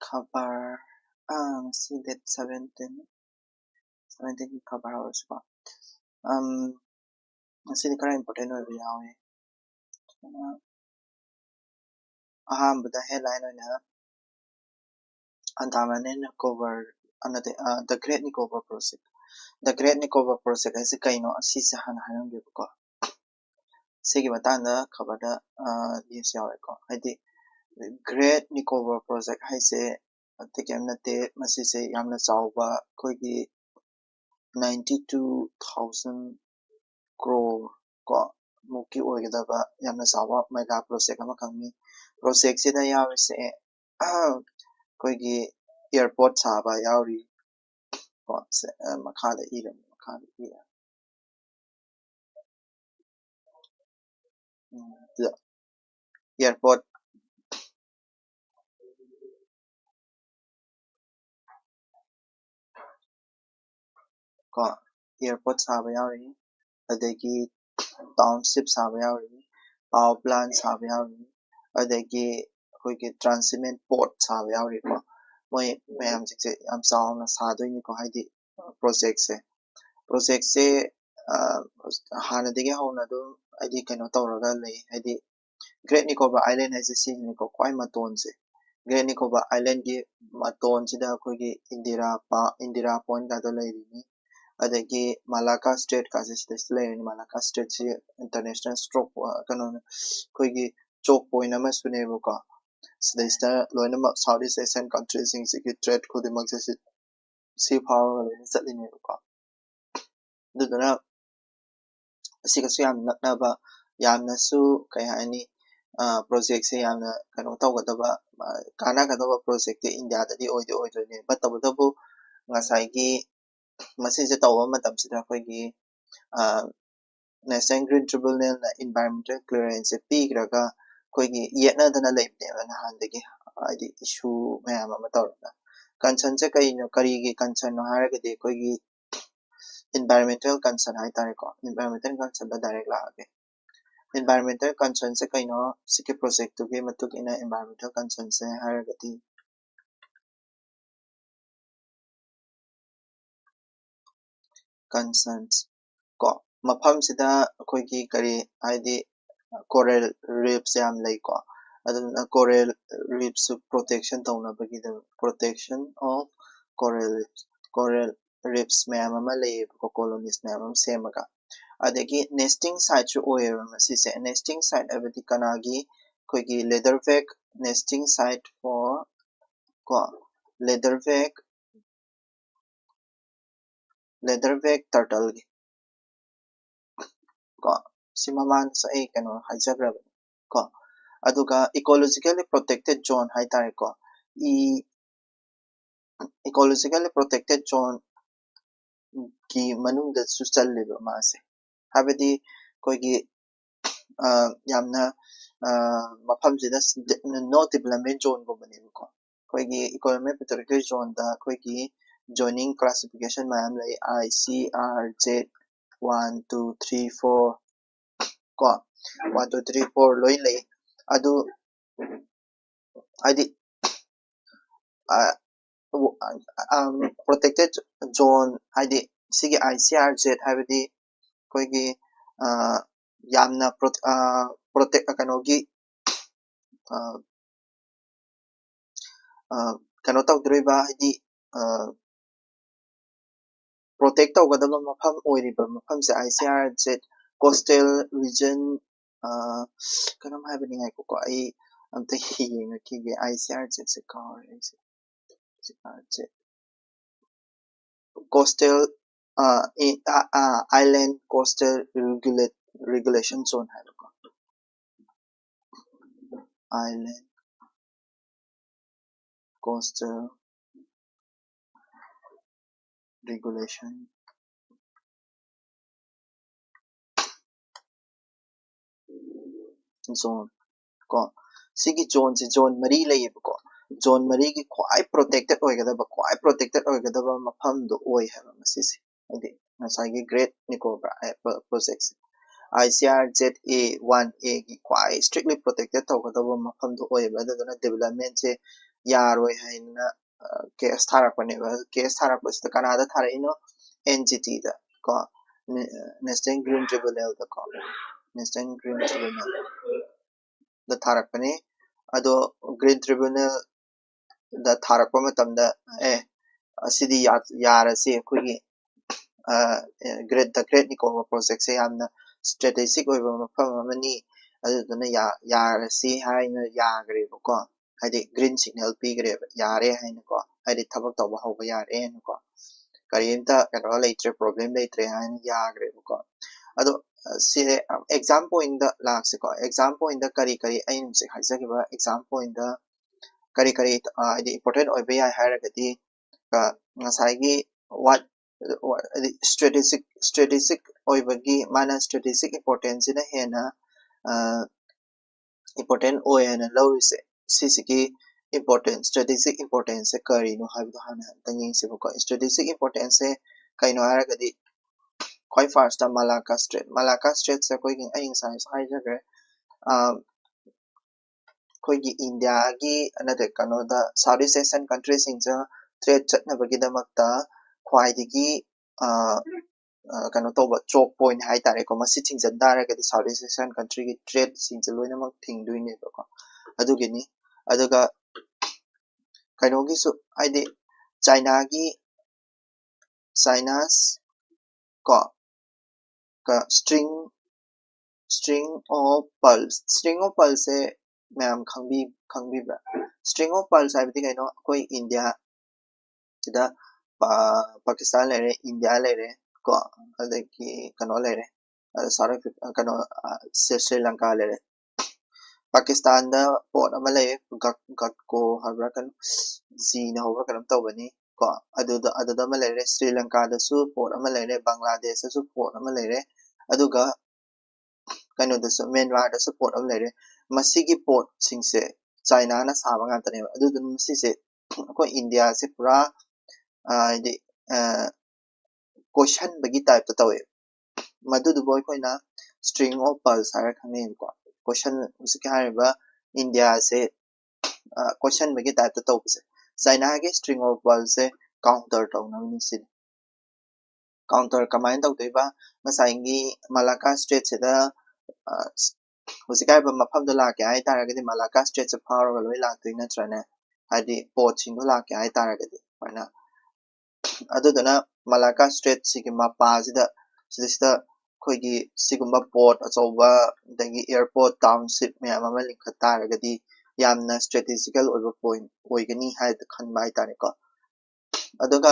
cover see that 17 cover hours ba see kara important oiba yawe ahambada headline oina Andaman cover another the Great Nicobar Project. The Great Nicobar Project is a kind of season and go. Sigi Matanda covered this year. I think the Great Nicobar Project has a the Gamnate Masise Yamna Sauba Kogi 92,000 crore ko Muki Ogadaba Yamna Sawa Mega Project Amakami Project Sida Yawse Kogi airport Saba Yauri Makada Eden Makada Eden. The airport ko airport Saba Yauri adagi township Saba Yauri power plant Saba Yauri adagi kogi transshipment port Saba Yauri ko moi mayam jikse am sauna sadoi ko haidi project se hana dege hauna do id kano tawraga lei haidi Great Nicobar Island has a scene ko kwai maton se Great Nicobar Island gi maton sida kogi Indira Point ga do lei ni adagi Malacca State ka se lei ni Malacca State se international stroke kano kogi choke point ama sune ko sida loina Southeast Asian countries in secret trade ko de mag se sea power le satline ko duduna sigasu yam naknaba yamnasu kaya ani project se yamna kano tawgadaba kanagadaba project India dadi oidone but tabutabu ngasai masise tawa matamsida akoigi National Green Tribunal na environmental clearance pigraga akoigi yetnadana leibneba nahandagi adi issue mayam ama tawrana concern se karigi concern no haragadi akoigi environmental concern haitare ko environmental concern da direct laage environmental concern se kaino sike project to ge matuk ina environmental concern se haragati concerns ko mafam sida akoigi kari haidi coral reefs yam lay ko aduna coral reefs protection tawna bagi the protection of coral reefs mayam ama lay ko colonies mayam semaga adagi nesting site chu oyewa masise nesting site abadi kanagi koigi leatherback nesting site for ko leatherback turtle ko simaman sa kano haijagrab ko aduga ecologically protected zone haitare ko ecologically protected zone ki manungda su challeba mase habadi koigi yamna mafam sida no development zone go bane ko koigi economic protected zone da koigi joining classification mayam lai ICRZ 1 2 3 4 ko 1 2 3 4 loi lai adu adi protected zone adi sigi ICRZ habadi koigi yamna protect kanogi kano tawdriba hadi protect tawgadaba mafam oiriba mafam se ICRZ coastal region kanam habani ngai ko ai amta hinga kige ICRZ se car ICRZ coastal island coastal regulation zone hai ko island coastal regulation zone ko sigi zone mari lay ko zone mari ki kwai protected oigadaba mafam do oi haba masisi adi nasai great nicobar projects ICRZA 1A ꯒꯤ ꯈ꯭ꯋꯥꯏ strictly protected ꯇꯧꯒꯗꯕ ꯃꯐꯝꯗꯣ ꯑꯣꯏꯕ ꯑꯗꯨꯗꯨꯅ developmentꯁꯦ ꯌꯥꯔꯣꯏ ꯍꯥꯏꯅ case ꯊꯥꯔꯛꯄꯅꯦꯕ case ꯊꯥꯔꯛꯄꯁꯤꯗ ꯀꯅꯥꯗ ꯊꯥꯔꯛꯏꯅꯣ NGT ꯗ ꯀꯣ National Green Tribunal ꯗ ꯀꯣ National Green Tribunal ꯗ ꯊꯥꯔꯛꯄꯅꯤ ꯑꯗꯣ Green Tribunal ꯗ ꯊꯥꯔꯛꯄ ꯃꯇꯝꯗ ꯑꯁꯤꯗꯤ ꯌꯥꯔꯁꯤ ꯑꯩꯈꯣꯏꯒꯤ Great Nicobar project se yamna strategic oiba mafam amani aduduna yarasi haina yagreba ko haidi green signal pigreba yare haina ko haidi thabak tawba hawba yare haina ko karimta kano leitre problem leitre haina yagreba ko ado si exam point da lakse ko exam point da kari ain se haisagiba exam point da kari haidi important oiba ya hairagadi ngasai what strategic oibagi mana strategic importance na hena important oena lawise sisiki important strategic importance kari no habdo hana tanging sibuko strategic importance kaino haragadi quite fast Malacca Strait se koigi aing science haijagre koigi India gi another kanoda Southeast Asian countries singja trade chatnabagi damakta khwaidigi kano toba choke point hai tare ko masi thingjan daragadi Southeast Asian country gi trade singja loinamak thingduine ko adugini aduga kano gi su aide China's ko string of pearls se ma'am khangbi ba string of pearls hai bidi kaino koi India da Pakistan lere India lere ko adaki kano lere South Africa kano Sri Lanka lere Pakistan da port ama lere gatko habra kan zina hobra kanam tawbani ko aduda ama lere Sri Lanka da su port ama lere Bangladesh da su port ama lere aduga kano da su Myanmar da su port ama lere masigi port singse China na saba ngatane aduda masi se ko India se pura question bagi type to tawe madu du boy koina string of pearls hara khane ko question usike hariba India se question bagi type to tawse China ge string of pearls se counter tawna ni sin counter kamain tawdeba ngasai Malacca Strait se da usike hariba mafam da la ke ai taragadi Malacca Strait se pharaga loi laktoi na trane hadi port sing la ke ai taragadi paina adudana Malacca Strait sigi mapa sida koigi sigumba port achoba dagi airport township meyam ama linkha taragadi yamna strategical oiba point oigani hai khanba hai tare ko aduga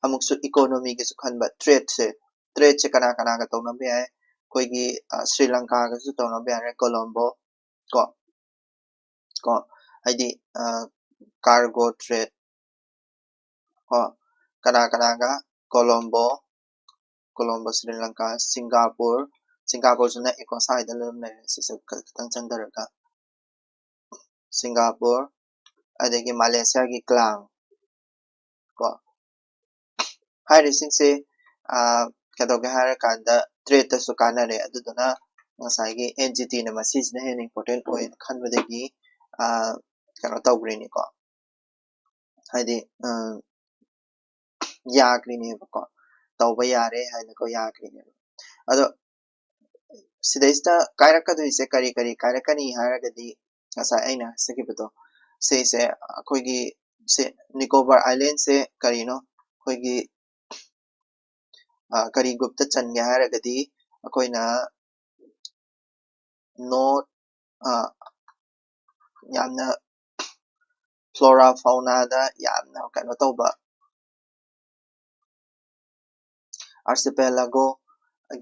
amuksu economy gi su khanba trade se kana ga tawna be hai koigi Sri Lanka ga su tawna be hai Colombo ko haidi cargo trade ko kana ga Colombo Sri Lanka Singapore juna eko side da lem le sisa katang chandaraga Singapore adagi Malaysia gi Klang ko hai rising se kadoga hara kanda trade ta su kanare aduduna ngasai gi NGT na masis na hen important point khanbadagi kano tawgreni ko haidi yagrini ko tawba yare haina ko yagrini ado sidaista kairakadui kari kairakani haragadi asa aina sekibato se akoigi se Nicobar Island se karino akoigi kari gupta chanje haragadi akoina not yamna flora fauna da yamna kano tawba archipelago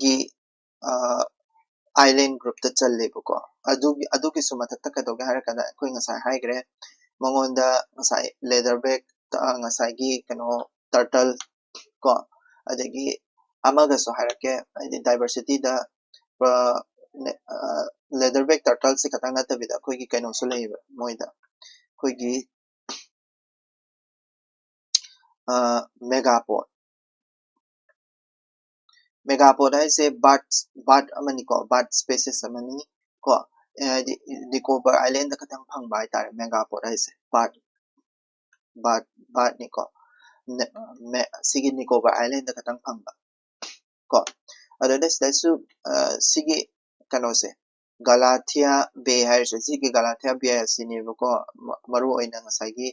gi island group ta challe ko adugi sumathakta kadoga harakada koi ngasai haigre mangonda ngasai leatherback ngasai gi kano turtle ko adagi amaga so harake diversity da leatherback turtle se katang na tabida koi gi kano so leiba moida koi gi megapod megapod haise bat amani ko bat species amani ko Nicobar Island da katang phangba haitare megapod haise bat ni ko sigi Nicobar Island da katang phangba ko adada sidasu sigi kanose Galathea Bay haise sigi Galathea Bay asini ko maru oina ngasagi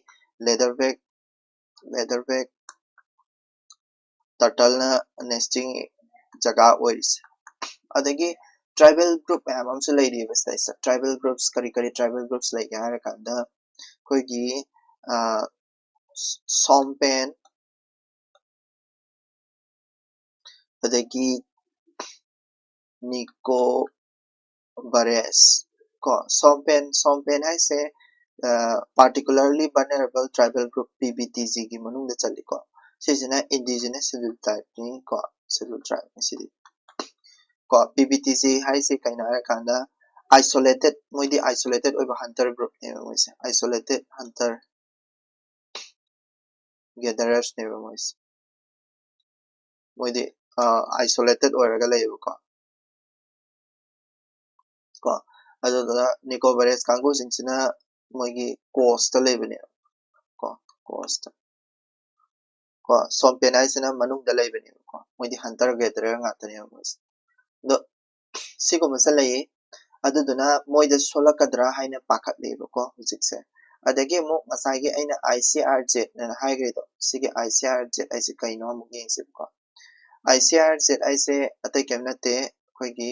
leatherback turtle na nesting jaga ois adagi tribal group ma'am हमसे ले रही है बस ऐसा tribal groups करी tribal groups लेके आ रखा था कोई की sompen adagi nico bares को sompen है से particularly vulnerable tribal group PBTG की मनुंग दे चली को सीजना indigenous scheduled type ni ko scheduled tribe ni sidi ko PBTG hai se kaina kanda isolated moidi isolated over hunter group ne moise isolated hunter gatherers ne moise moidi isolated oraga laibu ko adada Nicobares kango singsina moigi coast laibane ko coast ko sompen ai sina manung da laibane ko moidi hunter gatherer ngatane moise do sigo masalai aduduna moida solakadra haina pakat lebo ko hujikse adagi mo ngasagi aina ICRZ na haigre do sige ICRZ aise kaino mo yengse ko ICRZ aise atai kemnate koigi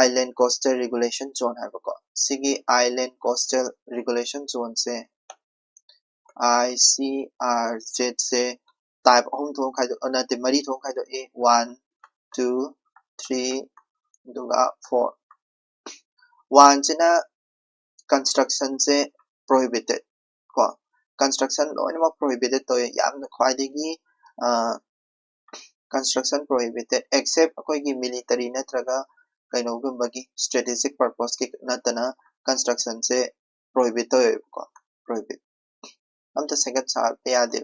island coastal regulation zone hai ko sige island coastal regulation zone se ICRZ se type home thong khai do anate mari thong khai do a 1 2 3 duga 4 1 china construction se prohibited ko construction loinama prohibited to yamna khwaidagi construction prohibited except koi gi military natraga kaino gumbagi strategic purpose ki natana construction se prohibit to ko prohibit amta second sa yade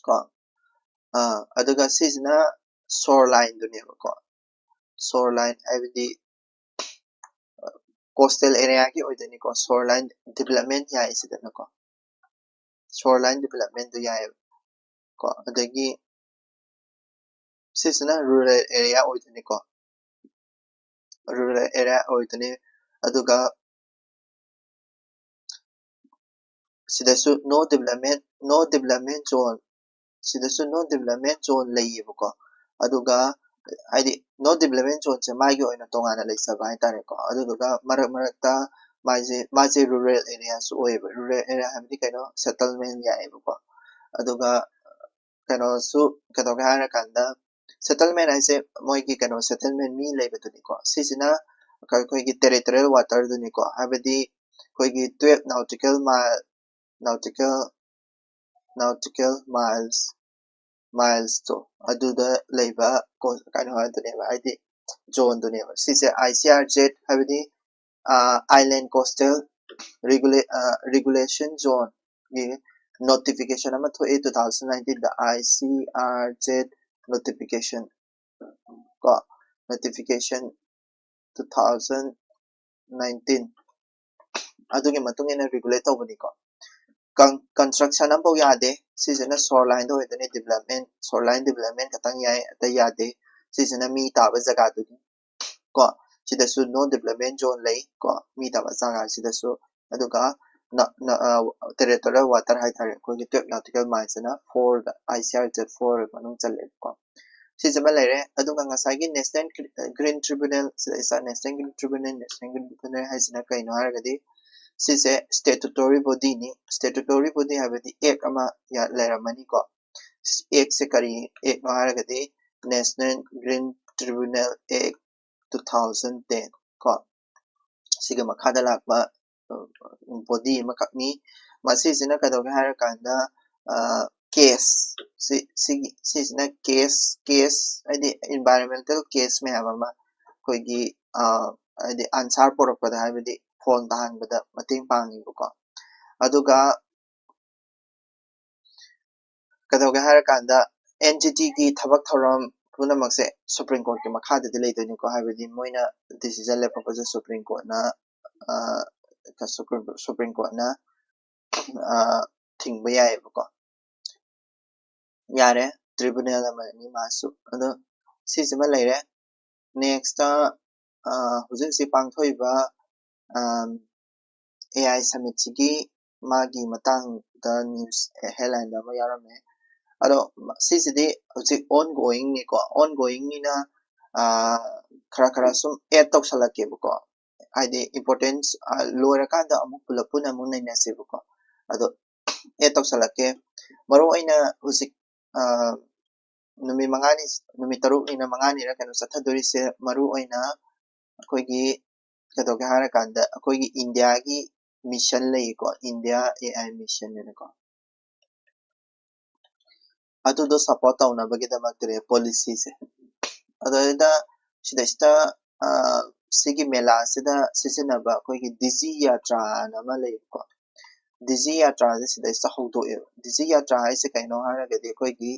ko aduga sisna shoreline dune ko shoreline abdi coastal area ki oidani ko shoreline development ya isidana ko shoreline development do ya ko adagi sisna rural area oidani ko rural area oidani aduga sidasu no development zone sidasu no development zone layibu ko aduga haidi no development zone se magi oina tongana laisaba haitare ko aduga marakta maje rural area su oiba rural area hamdi kaino settlement yaibu ko aduga kaino su kato ga kanda settlement aise moigi kaino settlement mi laibatu ko sisina koi gi territorial water duni ko habadi koi gi 12 nautical miles to aduda leiba ko kaino hadune haidi zone dune sise ICRZ habadi island coastal regulation zone gi notification ama to 2019 the ICRZ notification ko notification 2019 adugi matung ina regulate tawbani ko construction am pau yade sisina shoreline do edani shoreline development katang yai ata yade sisina mi taba jaga du ko sidasu no development zone lay ko mi taba jaga sidasu aduga territorial water hai thare ko gi nautical miles na 4 ICRZ 4 manung challe ko sisima lere aduga ngasagi national green tribunal sisa national green tribunal hai sina kaino haragadi sise statutory body ni statutory body habadi ek ama ya leramani ko ek se kari ek no haragadi national green tribunal act 2010 ko siga makhada lakba body makakni masisina kadoga harakanda case sisina case adi environmental case me hama koi gi adi answer poropada habadi phone tahanbada mating pangi ko aduga kadoga harakanda entity ki thabak thoram punamakse Supreme Court ki makhada de leidoni ko habedi moina decision le propose Supreme Court na Supreme Court na thingba yai ko yare tribunal amani masu ado sisima leire next hujik si pangthoiba AI summit sigi magi matang the news headline da ma yarame ado sisidi hujik ongoing ni ko ongoing ni na khara khara sum add tok salake ko ide importance lower ka da amuk pulapuna amuk nai nase ko ado add tok salake maro aina hujik numi mangani numi taruk ni na mangani ra kanu sathadori se maru aina akoigi kadoge hara kanda akoigi India gi mission lei ko India AI mission ne ko adu do support tauna bagi da makre policy se adu da sida sigi mela sida sisina ba akoigi digi yatra na ma lei ko digi yatra sida sta hodo e digi yatra ise kaino hara gadi akoigi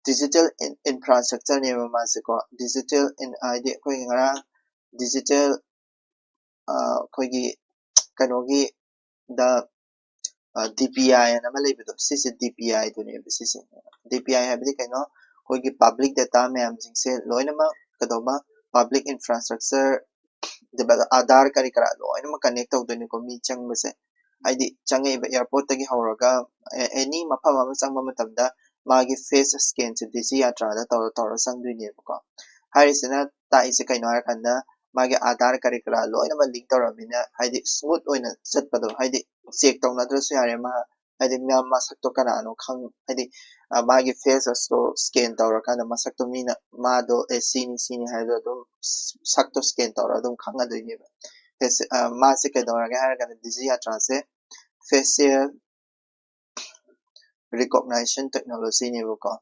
digital infrastructure ne ma se ko digital in ide akoigi ngara digital akoigi kanogi da DPI na ma leibedo sisi DPI to ne sisi DPI habdi kaino akoigi public data mayam jingse loina ma kadoma public infrastructure debada Aadhaar kari kara loina ma connect tawdoni ko mi changbase haidi changai ba airport tagi hawraga any mafam ama changba matamda magi face scan se disi yatra da tawra sangduni ko harisina ta ise kaino har kanda magi Aadhaar kari kara loina ma link tawramina haidi smooth oina chatpado haidi check tawnadrasu yare ma haidi myam masakto kanano khang haidi magi face asto scan tawra kana masakto mina mado sini haido dum sakto scan tawra dum khanga doini ba ma se ke dawra ga har kana disi yatra se facial recognition technology ne ko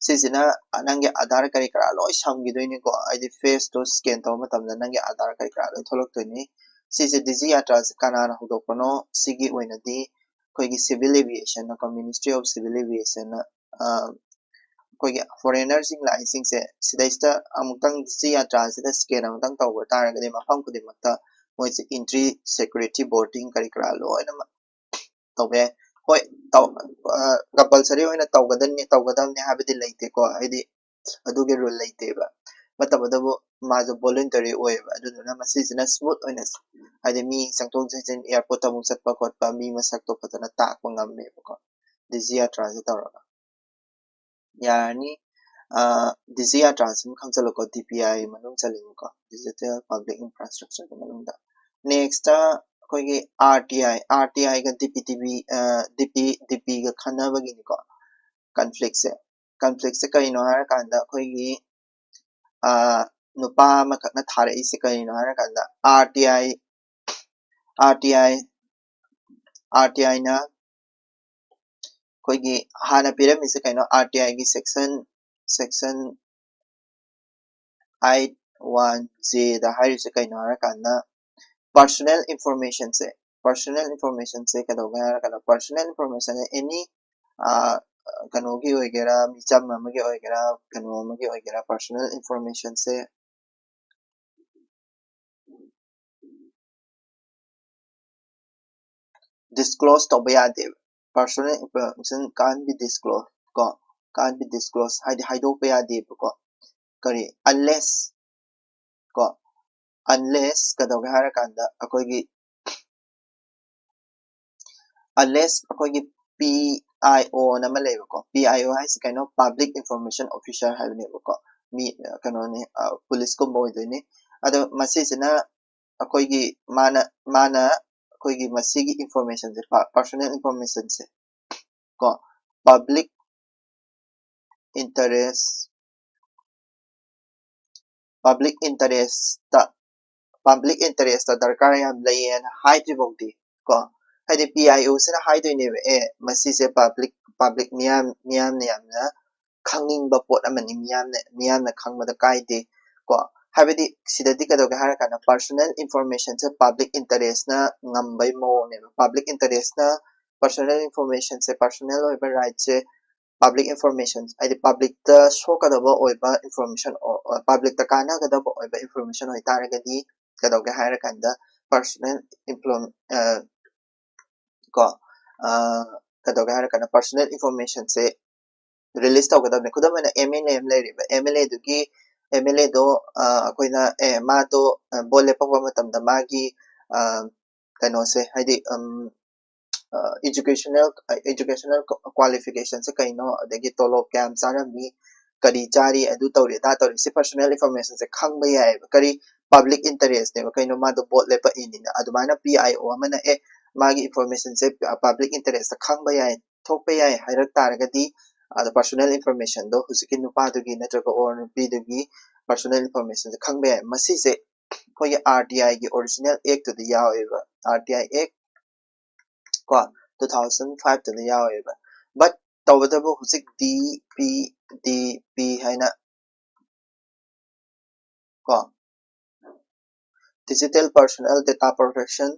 sisina nange Aadhaar kari kara loi samgidoini ko id face to scan taw matamda nange Aadhaar kari kara loi tholoktoini sisi digi yatra kanana hudokono sigi oinadi koigi civil aviation na ministry of civil aviation na koigi foreigner sing licensing se sidaista amutang digi yatra sida scan amutang tawba taragade mafam kudimakta moi entry security boarding kari kara loi na tawbe hoi taw compulsory oina tawgadamni habidi leite ko haidi aduge rule leite ba matabadabu majo voluntary oiba aduna masisina smooth oina haidi mi sangtong jen airport amuk satpa khotpa mi masak to patana takpa ngamme ko digi yatra se tawra yani digi yatra sim khamchalo ko DPI manung chalin ko digital public infrastructure ko manung da next koigi RTI ga DP ga khanabagi ni ko conflict se kaino har kanda koigi nupa makakna thare ise kaino har kanda RTI na koigi hana pyramid se kaino RTI gi section 81J da hari se kaino har kanda personal information se kadoga har kanda personal information any kanogi oigera micham amagi oigera kanu amagi oigera personal information se disclose to bayade personal information can't be disclosed haido bayade ko kari unless kadoga har kanda akoigi PIO na malay ko PIO has kind of public information officer have ne ko mi kano ne police ko boy ni ado masisina akoigi mana akoigi masigi information se personal information se ko public interest ta darkar yam layen high tribokti ko haide PIO sina high ne masise public miyam ne yamna khangning ba pot amani miyam na khangba kaide ko habedi sidadi kadoga har kana personal information se public interest na ngambai mo ne public interest na personal information se personal oiba right se public information adi public the show kadaba oiba information or public ta kana kadaba oiba information oi taragadi kadoga haira kanda personal ko kadoga haira kanda personal information se release tawgadabne khudamana MLA leriba MLA dugi MLA do akoina ma do bole pakwa matamda magi kano se haidi educational qualification se kaino adagi tolop kam sarami kari chari adu tawri da tawri se personal information se khangba yai kari public interest ne kaino ma do bot lepa inina adumana PIO amana magi information se public interest se khangba yai thokpa yai hairak taragadi the personal information do husiki nupa dugi natraga or nupi dugi personal information se khangba yai masi se koi RTI gi original act to the yawa RTI act ko 2005 to the yawa but tawadabu husik DP haina ko digital personal data protection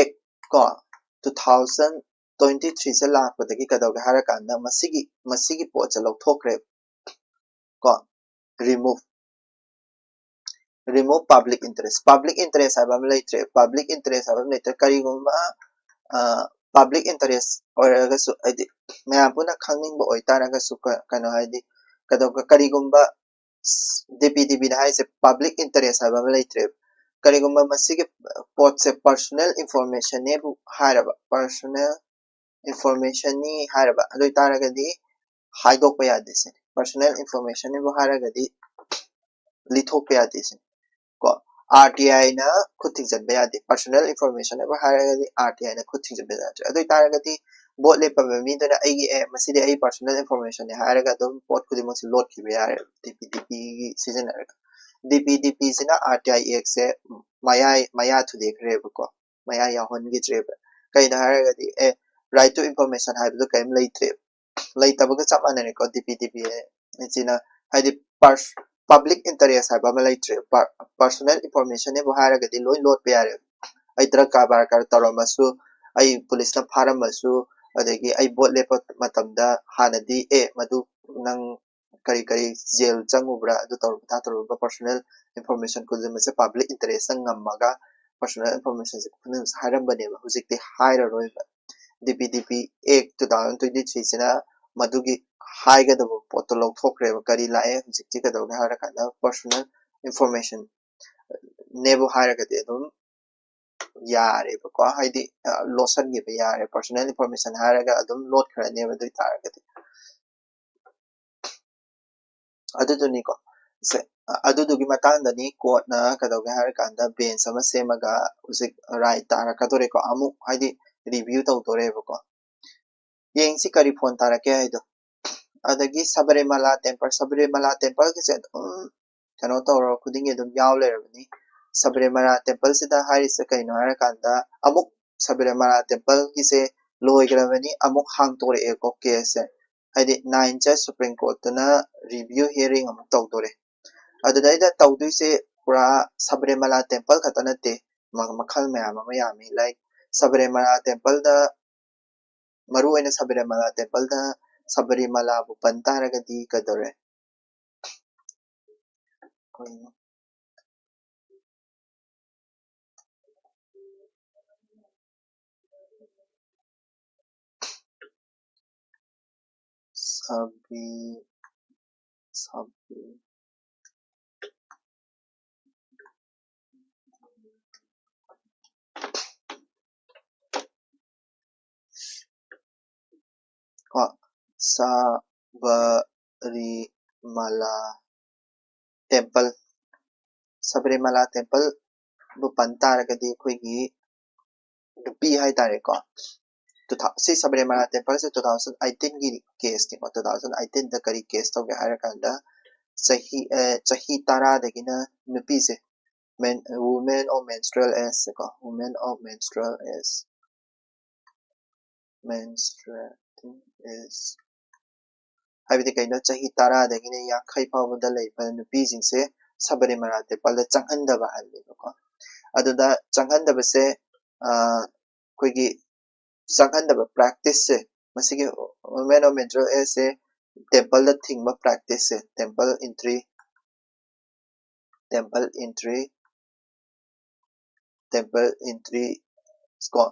act ko 2023 se lakpadagi kadawga harakanda masigi pot se lawthokre ko remove public interest habam leitre public interest habam leitre karigumba public interest oiragasu adi mayam puna khangning bo oitaragasu kano haidi kadawga karigumba DPDB na haise public interest habam leitre karigumba masigi pot se personal information ne bu haraba personal information ni haraba adu taragadi haidokpa yadese personal information ne bu haragadi lithokpa yadese ko RTI na kuthing janba yade personal information ba haragadi RTI na kuthing janba yade adu taragadi bot le paba mi dona ai masidi ai personal information ne haraga dum bot kudi mas load ki yare DPDP season DPDP sina RTI x se maya to dekre ko maya ya hon gi tre kai da haragadi right to information haibdu kaim leitre leitabaga chamane ko DPDP sina haidi public interest haba malaitre personal information ne buharagadi loi load pe yare ai dra kabar kar taramasu ai police na pharamasu adagi ai bot lepa matamda hanadi madu nang kari jail changubra adu tor personal information ko se public interest ngamaga personal information se khunu harambane hujikti haira roi DPDP act 2023 sina madugi haigadabu poto lawthokre kari lae hujikti kadawga harakanda personal information nebu haragade dum yare ko haidi losan gi yare personal information haraga adum load khara nebu dui taragade aduduni ko se adudugi matandani court na kadawga harakanda bench sama semaga usik right tarakadore ko amu haidi review tawdore ko yengsi kari phone tarake haido adagi Sabarimala temple kise kano tawro kudingi dum yaw lerabani Sabarimala temple sida harise kaino harakanda amuk Sabarimala temple kise loigrabani amuk hangtore eko kese haidi 9 judge Supreme Court na review hearing amuk tawdore adudaida tawduise pura Sabarimala temple katanate makhal mayami like Sabarimala temple da maru ena Sabarimala temple da Sabarimala bu pantaragadi kadore sabi ko Sabarimala temple bu pantaragadi khoigi dupi hai tare ko si Sabarimala temple se 2018 gi case ni 2018 da kari case to ga harakanda sahi tara dagina nupi se women of menstrual as ko women of menstrual is habiti kaino sahi tara dagina yakhai pawda leipa nupi jingse Sabarimala temple da changhandaba halli ko aduda changhandaba se khoigi Sanghandaba practice se masigi main of metro se temple the thing ba practice se temple entry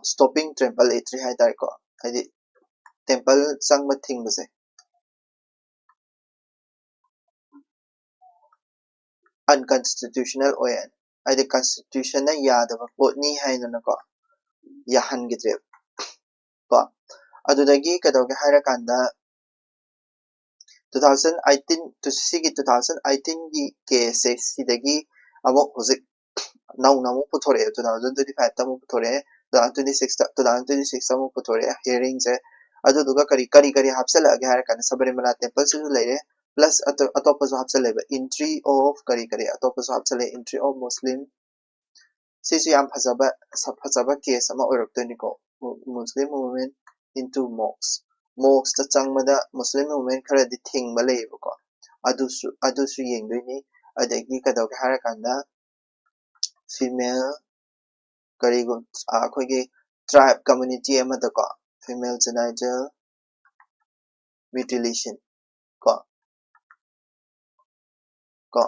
stopping temple entry hai tar ko hadi temple sang ba thing ba se unconstitutional oyan hadi constitution na yadaba potni hai na ko yahan gidre ko adudagi kadawge haira kanda 2018 to sigi 2018 gi cases sidagi amok hozik now namu puthore 2025 tamu puthore 2026 tamu puthore hearing se aduduga kari hapsala age haira kanda sabarimala temple su leire plus atopa su hapsala entry of kari atopa su hapsala entry of muslim sisi am phajaba case ama oiroktoni ko muslim women into mosques ta changmada muslim women khara di thing balai ko adusu yengdoi adagi kadawge haira kanda female karigo akogi tribe community amada ko female genital mutilation ko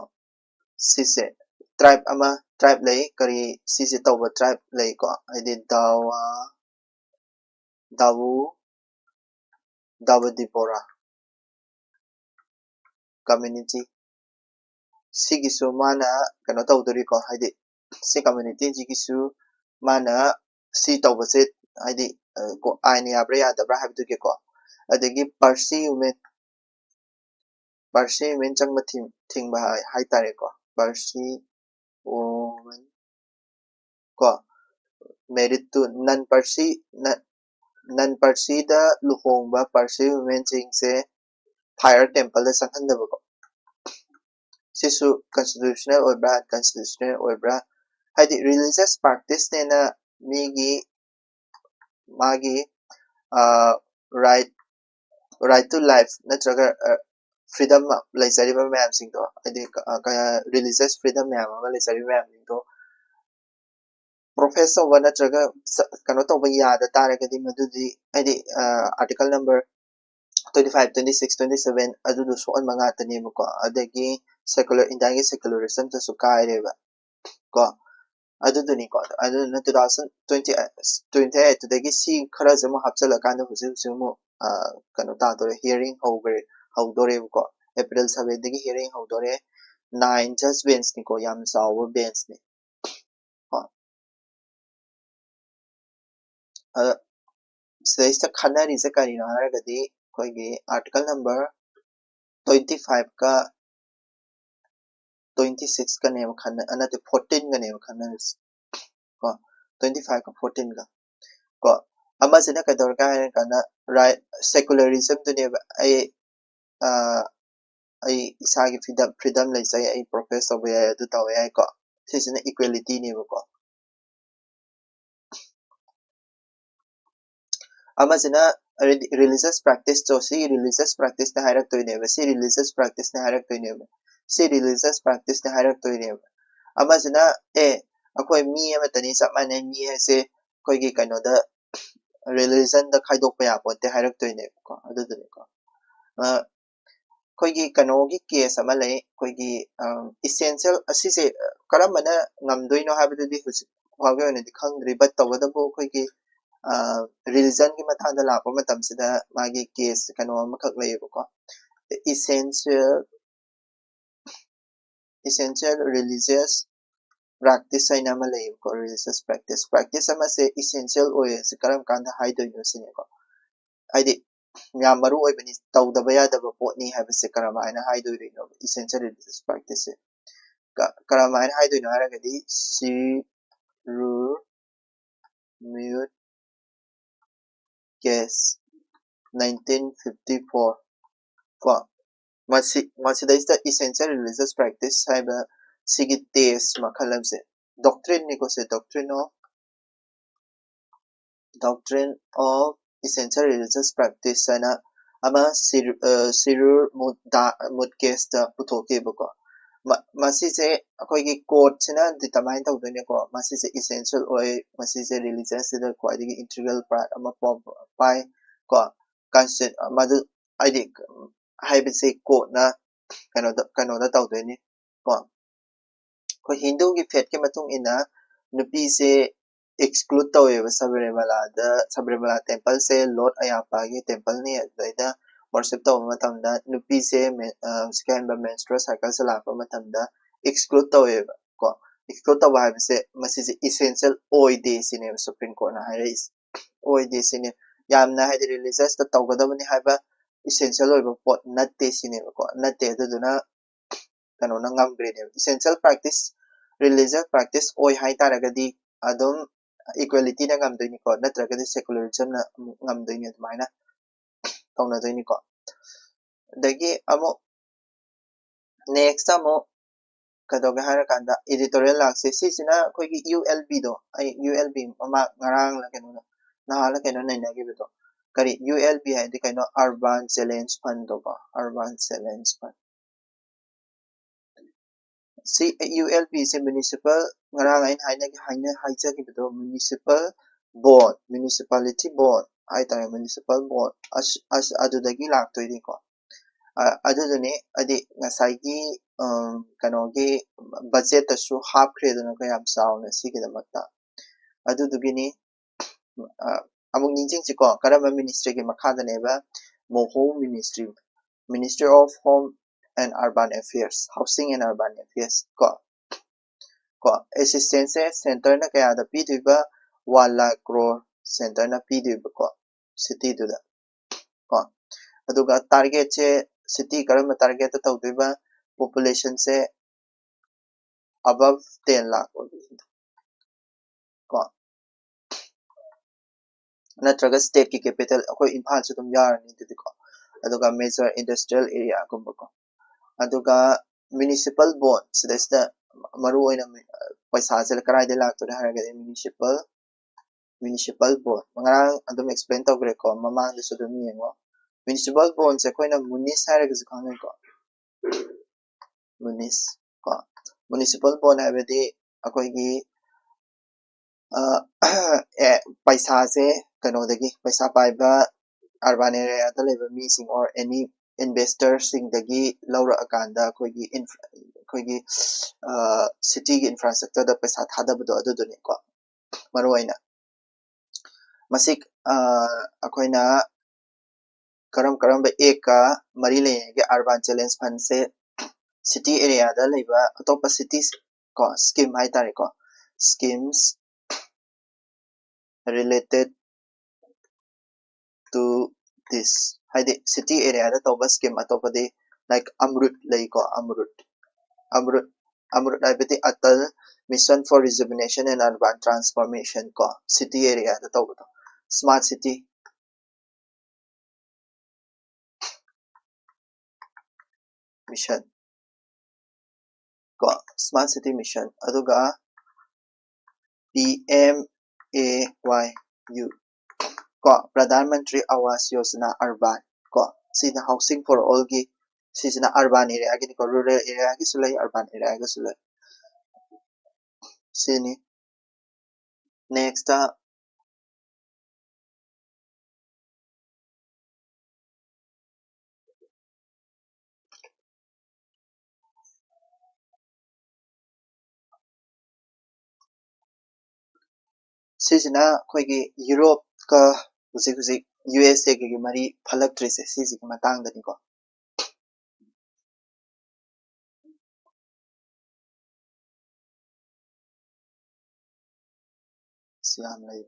sise tribe lay kari sise tawba tribe lay ko adi dawu dipora community sigisu mana kano tawdori ko hadi si community jigisu mana si tawbase hadi ko aini abra yadabra habdu ke ko adagi parsi women changma thing ba hai tare ko parsi women ko married to non parsi da luhongba parsi women jing se fire temple da sanghandaba ko sisu constitutional or unconstitutional or hadi religious practice nena magi right to life natraga freedom laisariba mayam sing to hadi religious freedom mayam ama laisariba mayam sing to professor wa natraga kano to ba yada taragadi madudi hadi article number 25 26 27 adudu so on manga tani ko adagi indagi secularism to sukaireba ko aduduni ko aduna 2028 dagi si khara jama hapsala kana husimu kano ta dore hearing howdore ko April 7 dagi hearing howdore 9 just bench ni ko yam sawo bench ni sida khanari se kari na haragadi koigi article number 25 ka 26 ka name khanna anate 14 ka name khanna ko 25 ka 14 ka ko ama sina ka dor ka kana right secularism to ne ai isagi freedom lai sai ai professor ba ya du taw ai ko sisina equality ne ko ama sina religious practice to si religious practice na harak to ne si religious practice na harak to ne si religious practice na harak to ne ama sina akoi mi ama tani sa mane mi se koi gi kano da religion da khaidok pa ya ponte harak to ne ko adu ne ko koi gi kano gi case ama lai koi gi essential asise karamana ngamdoino habdu di husi hawge ne di khangri but tawada bo koi gi religion ki matanda la pa matam sida magi case kano amakak lai ko essential religious practice ay nama lai ko religious practice ama se essential oy se karam kanda hai do no sine ko aidi yam maru oy bani tawdaba yadaba potni have se karama ana hai do no essential religious practice karama ana hai do no haragadi si ru mute case 1954 ko masida is the essential religious practice haiba sigi test makhalam se doctrine ni ko se doctrine of essential religious practice ana ama sirur mud case ta puthoke bako masise akoigi code sina determine tawdone ko masise essential oi masise religious sida kwaidigi integral part ama pai ko constant madu id haibise code na kano da tawdone ko hindu gi faith ke matung ina nupi se exclude taweba Sabarimala temple se Lord Ayappa gi temple ni daida worship taw matamda nupi se scan ba menstrual cycle se lakpa matamda exclude taweba ko exclude tawa habise masise essential oide sine supreme court na hairais oide sine yamna haidi religious ta tawgadabani haiba essential oiba pot natte sine ko natte aduna kano na ngambre essential practice religious practice oi hai taragadi adum equality na ngamdoini ko natragadi secularism na ngamdoini admaina tawnadoini ko dagi amo next amo kadoga harakanda editorial lakse sisina koigi ULB do ai ULB ama ngarang la keno na hala keno na nagi kari ULB hai di keno urban challenge fund do ko urban challenge fund si ULB se municipal ngarang ain haina ki municipal board municipality board ai ta municipal board as adudagi laktoini ko adudune adi ngasai kanogi budget tasu half credit na kayam sauna sigidamata adudugini among ninjing chiko karama ministry ki makhada neba moho ministry of home and urban affairs housing and urban affairs ko assistance center na kaya da pidiba 1 lakh crore center na pidiba ko city duda ko aduga target che city karama target ta tawdiba population se above 10 lakh ko natraga state ki capital akoi imphal chu tum yarani didi ko aduga major industrial area gumba ko aduga municipal bond sidesta maru oina paisa sel karai de lakh to haraga municipal bond mangarang adum explain tawgre ko mamang de sudum yengo municipal bond se koina munis haraga zu khangai ko munis ko municipal bond habedi akoi gi paisa se kanodagi paisa paiba urban area da leba mi sing or any investor sing dagi laura akanda koigi city gi infrastructure da paisa thadabdo adudune ko maruaina masik akoina karam ba eka mari le ge urban challenge fund se city area da leba atopa cities ko scheme hai tare ko schemes related to this haide city area da toba scheme atopa de like amrut lei ko amrut haibati atal mission for rejuvenation and urban transformation ko city area da toba smart city mission ko smart city mission aduga PMAYU ko Pradhan Mantri Awas Yojana Urban ko sina housing for all gi sina urban area gi ko rural area gi sulai urban area gi sulai sini next sisina koigi Europe ka huzik USA gi mari phalaktre se sisi ki matang da ni ko siam lai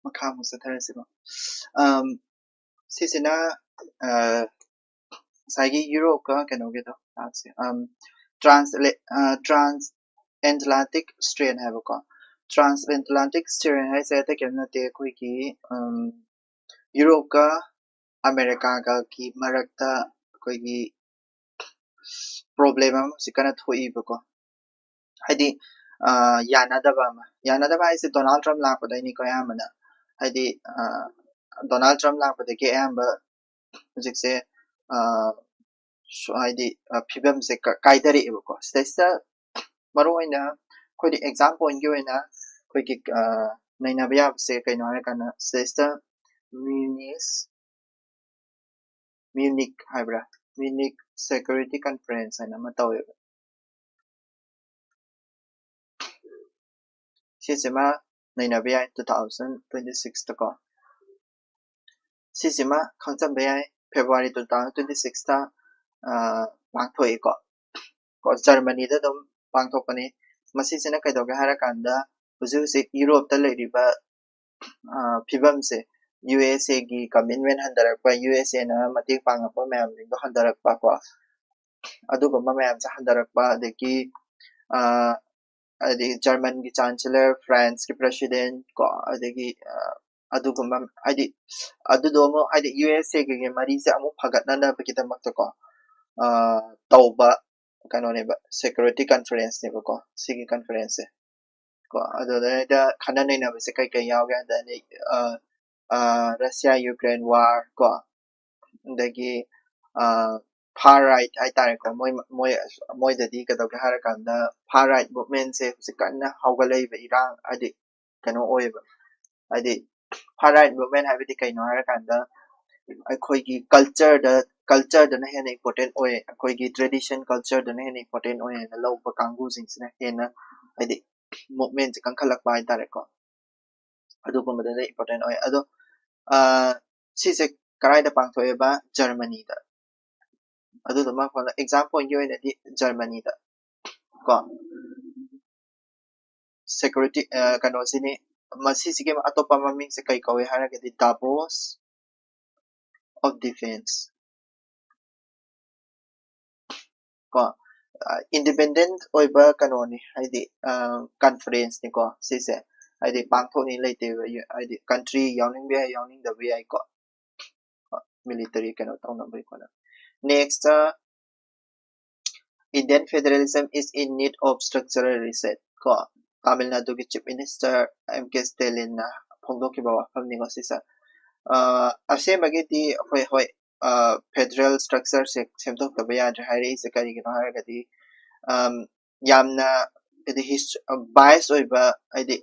makha mu satharasiba sisina sagi Europe ka kano ge to transatlantic strain hai ko transatlantic strain hai se ta kena te koi ki Europe ka America ka ki marakta koi ki problem am sikana thoi ba ko haidi yanadaba ise Donald Trump lakpada ni ko yamana haidi Donald Trump lakpada ke amba hujikse haidi phibam se kaidari ko sista maru oina koi exam point gi oina koi ki naina bya se kaino ha kana sista Munich haibra Munich Security Conference ana matawe sisima naina bya 2026 ta ko sisima khangcham bya February 2026 ta pangthoi ko Germany da dum pangthokani masisina kaidoga hara kanda hujik Europe ta leiriba phibam se USA gi commitment handarakpa USA na matik pangapa mayam ning handarakpa ko adugumba mayam sa handarakpa adeki adi German gi chancellor France gi president ko adegi adugumba adi adudomo adi USA gi mari se amu phagatna na pakitamakta ko tauba kanoneba security conference ne ko sigi conference ko adoda khana naina se kai kai yaw ga da ni Russia Ukraine war ko dagi far right ai tare ko moi da di ka da har kan da far right movement se sikanna hawgalai ba irang adi kano oiba adi far right movement ha bi kai no har kan da akhoi gi culture da na hen important oe akhoi gi tradition culture da na hen important oe na lo pa kangu sing sina hena adi movement kan khalak ba ai tare ko adu ko ma da important oe ado si se karai da pang thoe ba Germany da adu da ma for example yo in di Germany da ko security kano sini masi sige atopa maming se kai kawe hara ke di Davos of defense ko independent oiba kanoni haidi conference ni ko sise haidi pangtho ni leite haidi country yawning da bi ai ko military kano taw na bai ko na next Indian federalism is in need of structural reset ko Tamil Nadu ki chief minister MK Stalin na phongdoki ba wafam ni ko sisa ase magiti hoi hoi federal structure se semtok ta ba ya hari se kari gi no har ga di yamna edi bias oiba edi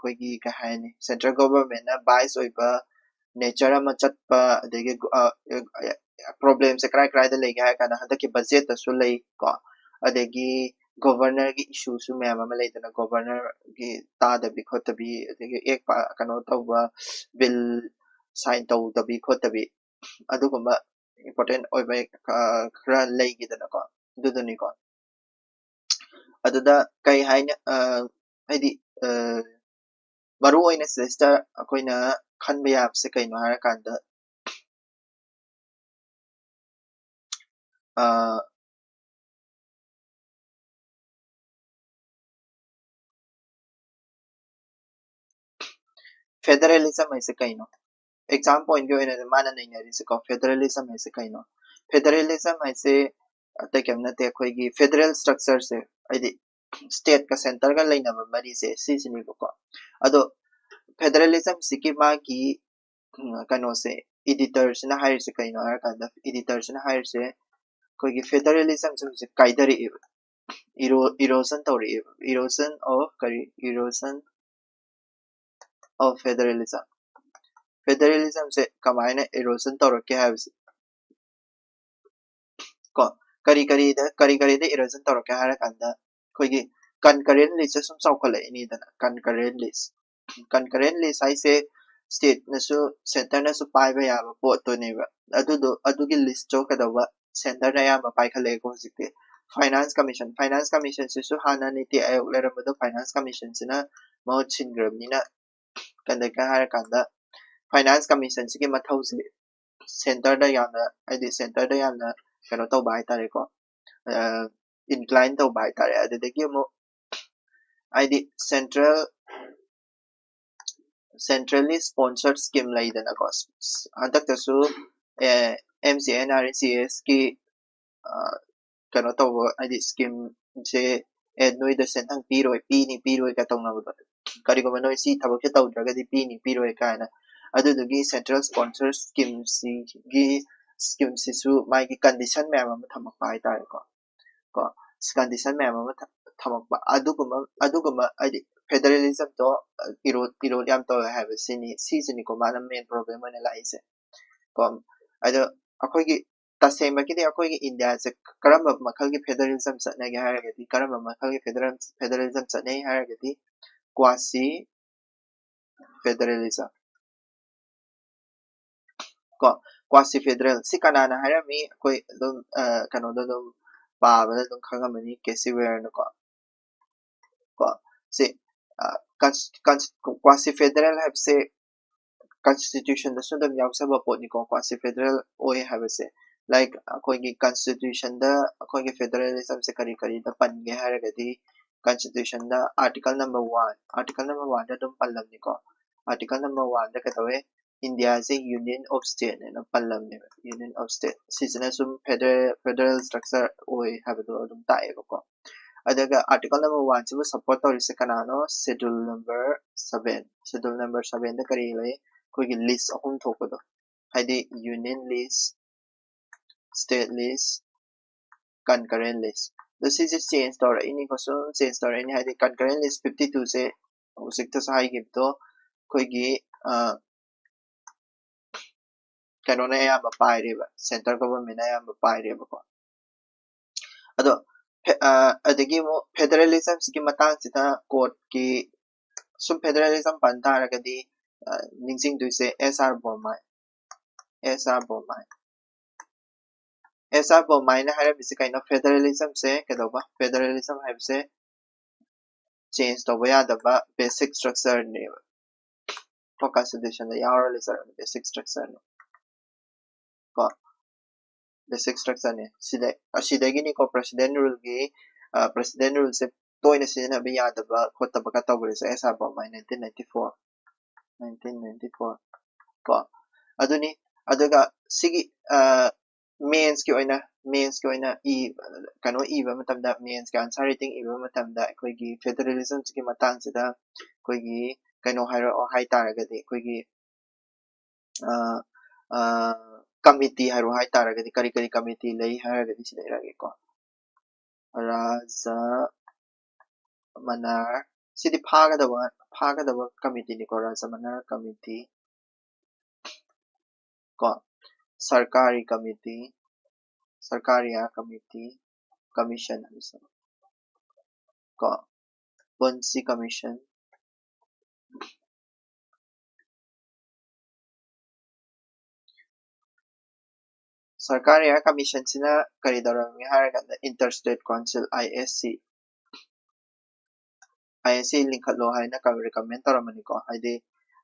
koi gi ka haini central government na bias oiba nature ma chatpa adegi problem se krai krai da legi ha kana hada ki budget ta su lei ko adegi governor gi issue su me ma lei da governor gi ta da bi khot bi adegi ek pa kano tawba bill sign taw da bi khot bi adugumba important oiba khara lei gi da ko duduni ko aduda kai haina haidi maru oina sister akoina khanba yap se kaino har kanda federalism ai se kaino exam point go ina mana nai nari se ko federalism ai se kaino federalism ai se ta kemna te khoi gi federal structure se haidi state ka center ga leina ba mari se si sini ko ado federalism sikima ki kano se editors na hire se kaino har kanda editors na hire se koi gi federalism se kaidari erosion tori erosion of federalism se kamaina erosion torake habs ko kari da erosion torake har kanda koi gi concurrent list sum saukhala ini dana concurrent list ai se state na su center na su pai ba ya ba po to ne ba adu gi list jo ka da ba center na ya ba pai khale ko sikte finance commission se su hana ni ti ayok le ram do finance commission sina mahut sin gram ni na conduct ꯍꯥꯏꯔꯀꯥꯟꯗ finance ꯀꯃꯤꯁꯟꯁꯤꯒꯤ ꯃꯊꯧꯁꯤ ꯁꯦꯟꯇꯔꯗ ꯌꯥꯝꯅ ꯍꯥꯏꯗꯤ ꯁꯦꯟꯇꯔꯗ ꯌꯥꯝꯅ ꯀꯩꯅꯣ ꯇꯧꯕ ꯍꯥꯏꯇꯥꯔꯦꯀꯣ incline ꯇꯧꯕ ꯍꯥꯏꯇꯥꯔꯦ ꯑꯗꯨꯗꯒꯤ ꯑꯃꯨꯛ ꯍꯥꯏꯗꯤ centrally sponsored scheme ꯂꯩꯗꯅꯀꯣ ꯍꯟꯗꯛꯇꯁꯨ MCNRECS ꯀꯤ ꯀꯩꯅꯣ ꯇꯧꯕ ꯍꯥꯏꯗꯤ ꯁ꯭ꯀꯤꯝꯁꯦ ꯅꯣꯏꯗ ꯁꯦꯟꯊꯪ ꯄꯤꯔꯣꯏꯒ ꯇꯧꯅꯕꯗꯣ ꯀꯔꯤꯒꯨꯝꯕ ꯅꯣꯏ ꯁꯤ ꯊꯕꯛꯁꯦ ꯇꯧꯗ꯭ꯔꯒꯗꯤ ꯄꯤꯔꯣꯏ ꯀꯥꯏꯅ ꯑꯗꯨꯗꯨꯒꯤ ꯁꯦꯟꯇ꯭ꯔꯦꯜ ꯁ꯭ꯄꯣꯟꯁꯔ ꯁ꯭ꯀꯤꯝꯁꯤꯁꯨ ꯃꯥꯒꯤ ꯀꯟꯗꯤꯁꯟ ꯃꯌꯥꯝ ꯑꯃ ꯊꯝꯃꯛꯄ ꯍꯥꯏꯇꯥꯔꯦꯀꯣ ꯀꯟꯗꯤꯁꯟ ꯃꯌꯥꯝ ꯑꯃ ꯊꯝꯃꯛꯄ ꯑꯗꯨꯒꯨꯝꯕ ꯍꯥꯏꯗꯤ ꯐꯦꯗꯔꯦꯂꯤꯖꯝꯗꯣ ꯏꯔꯣꯠ ꯌꯥꯝ ꯇꯧꯋꯦ ꯁꯤꯁꯤꯅꯤꯀꯣ ꯃꯥꯅ ꯃꯦꯟ ꯄ꯭ꯔꯣꯕ꯭ꯂꯦꯝ ꯑꯣꯏꯅ ꯂꯥꯛꯏꯁꯦ ꯀꯣ ꯑꯗꯣ ꯑꯩꯈꯣꯏꯒꯤ ꯇꯁꯦꯡꯕꯒꯤꯗꯤ ꯑꯩꯈꯣꯏꯒꯤ ꯏꯟꯗꯤꯌꯥꯁꯦ ꯀꯔꯝꯕ ꯃꯈꯜꯒꯤ ꯐꯦꯗꯔꯦꯂꯤꯖꯝ ꯆꯠꯅꯒꯦ ꯍꯥꯏꯔꯒꯗꯤ ꯀꯔꯝꯕ ꯃꯈꯜꯒꯤ ꯐꯦꯗꯔꯦꯂꯤꯖꯝ ꯆꯠꯅꯩ ꯍꯥꯏꯔꯒꯗꯤ ꯀ꯭ꯋꯥꯁꯤ ꯐꯦꯗꯔꯦꯂꯤꯖꯝ ꯀꯣ ꯀ꯭ꯋꯥꯁꯤ ꯐꯦꯗꯔꯦꯜ ꯁꯤ ꯀꯅꯥꯅ ꯍꯥꯏꯔꯝꯃꯤ ꯑꯩꯈꯣꯏ ꯑꯗꯨꯝ ꯀꯩꯅꯣꯗ ꯑꯗꯨꯝ ꯄꯥꯕꯗ ꯑꯗꯨꯝ ꯈꯪꯉꯝꯃꯅꯤ ꯀꯦꯁꯤꯋꯦꯔꯅꯀꯣ ꯁꯤ ꯀ꯭ꯋꯥꯁꯤ ꯐꯦꯗꯔꯦꯜ ꯍꯥꯏꯕꯁꯦ ꯀꯟꯁꯇꯤꯇ꯭ꯌꯨꯁꯟꯗꯁꯨ ꯑꯗꯨꯝ ꯌꯥꯎꯖꯕ ꯄꯣꯠꯅꯤꯀꯣ ꯀ꯭ꯋꯥꯁꯤ ꯐꯦꯗꯔꯦꯜ ꯑꯣꯏ ꯍꯥꯏꯕꯁꯦ ꯂꯥꯏꯛ ꯑꯩꯈꯣꯏꯒꯤ ꯀꯟꯁꯇꯤꯇ꯭ꯌꯨꯁꯟꯗ ꯑꯩꯈꯣꯏꯒꯤ ꯐꯦꯗꯔꯦꯂꯤꯖꯝꯁꯦ ꯀꯔꯤꯗ ꯄꯟꯒꯦ ꯍꯥꯏꯔꯒꯗꯤ ꯀꯟꯁꯇꯤꯇ꯭ꯌꯨꯁꯟꯗ आर्टिकल नंबर 1 ꯗ ꯑꯗꯨꯝ ꯄꯜꯂꯝꯅꯤꯀꯣ आर्टिकल नंबर 1 ꯗ ꯀꯩꯗꯧꯋꯦ इंडियाजे यूनियन ऑफ स्टेट ने पल्लमने यूनियन ऑफ स्टेट सिजना सुम फेडरल स्ट्रक्चर ओय हाबदो अदुम ताएबको अदगा आर्टिकल नंबर 1 सिबु सपोर्ट तौरिसे कनानो शेड्यूल नंबर 7 दा करी ले कोई लिस्ट अहुम थोकदो हाइदि union list state list concurrent list the is change tore ini ko so change tore ini haidi concurrent list 52 se usikta sai gibto koi gi kanona ya ba paireba central government ya ba paireba ko ado adagi mo federalism ki matang sita court ki sum federalism panta ragadi ningsing du se SR bomai SR bomai na hara bisi kind of federalism se kedoba federalism have se change to ya da ba basic structure ne for constitution the yaar basic structure ne ko basic structure ne sidagi ni ko president rule se toina sina ba ya da ba khota ba ka tawre se SR bomai 1994 ko aduni aduga sigi mains की ओइना ई कनो इबा मतमदा mains का answer writing इबा मतमदा कोइगी फेडरलिज्म की मतंग सिदा कोइगी कनो हाइरो हाइ तारगदि कोइगी कमिटी हाइरो हाइ तारगदि करी कमिटी लई हाइरगदि सिदा इरागे को राजा मनार सिदि फागदबा कमिटी नि को राजा मनार कमिटी को सरकारी कमिटी सरकारिया कमिटी कमीशन को बंसी कमीशन सरकारिया कमीशन सिना करिदरंगे हारगदा इंटरस्टेट काउंसिल ISC लिंखलो हाइना का रिकमेंड तरमनी को हाइदे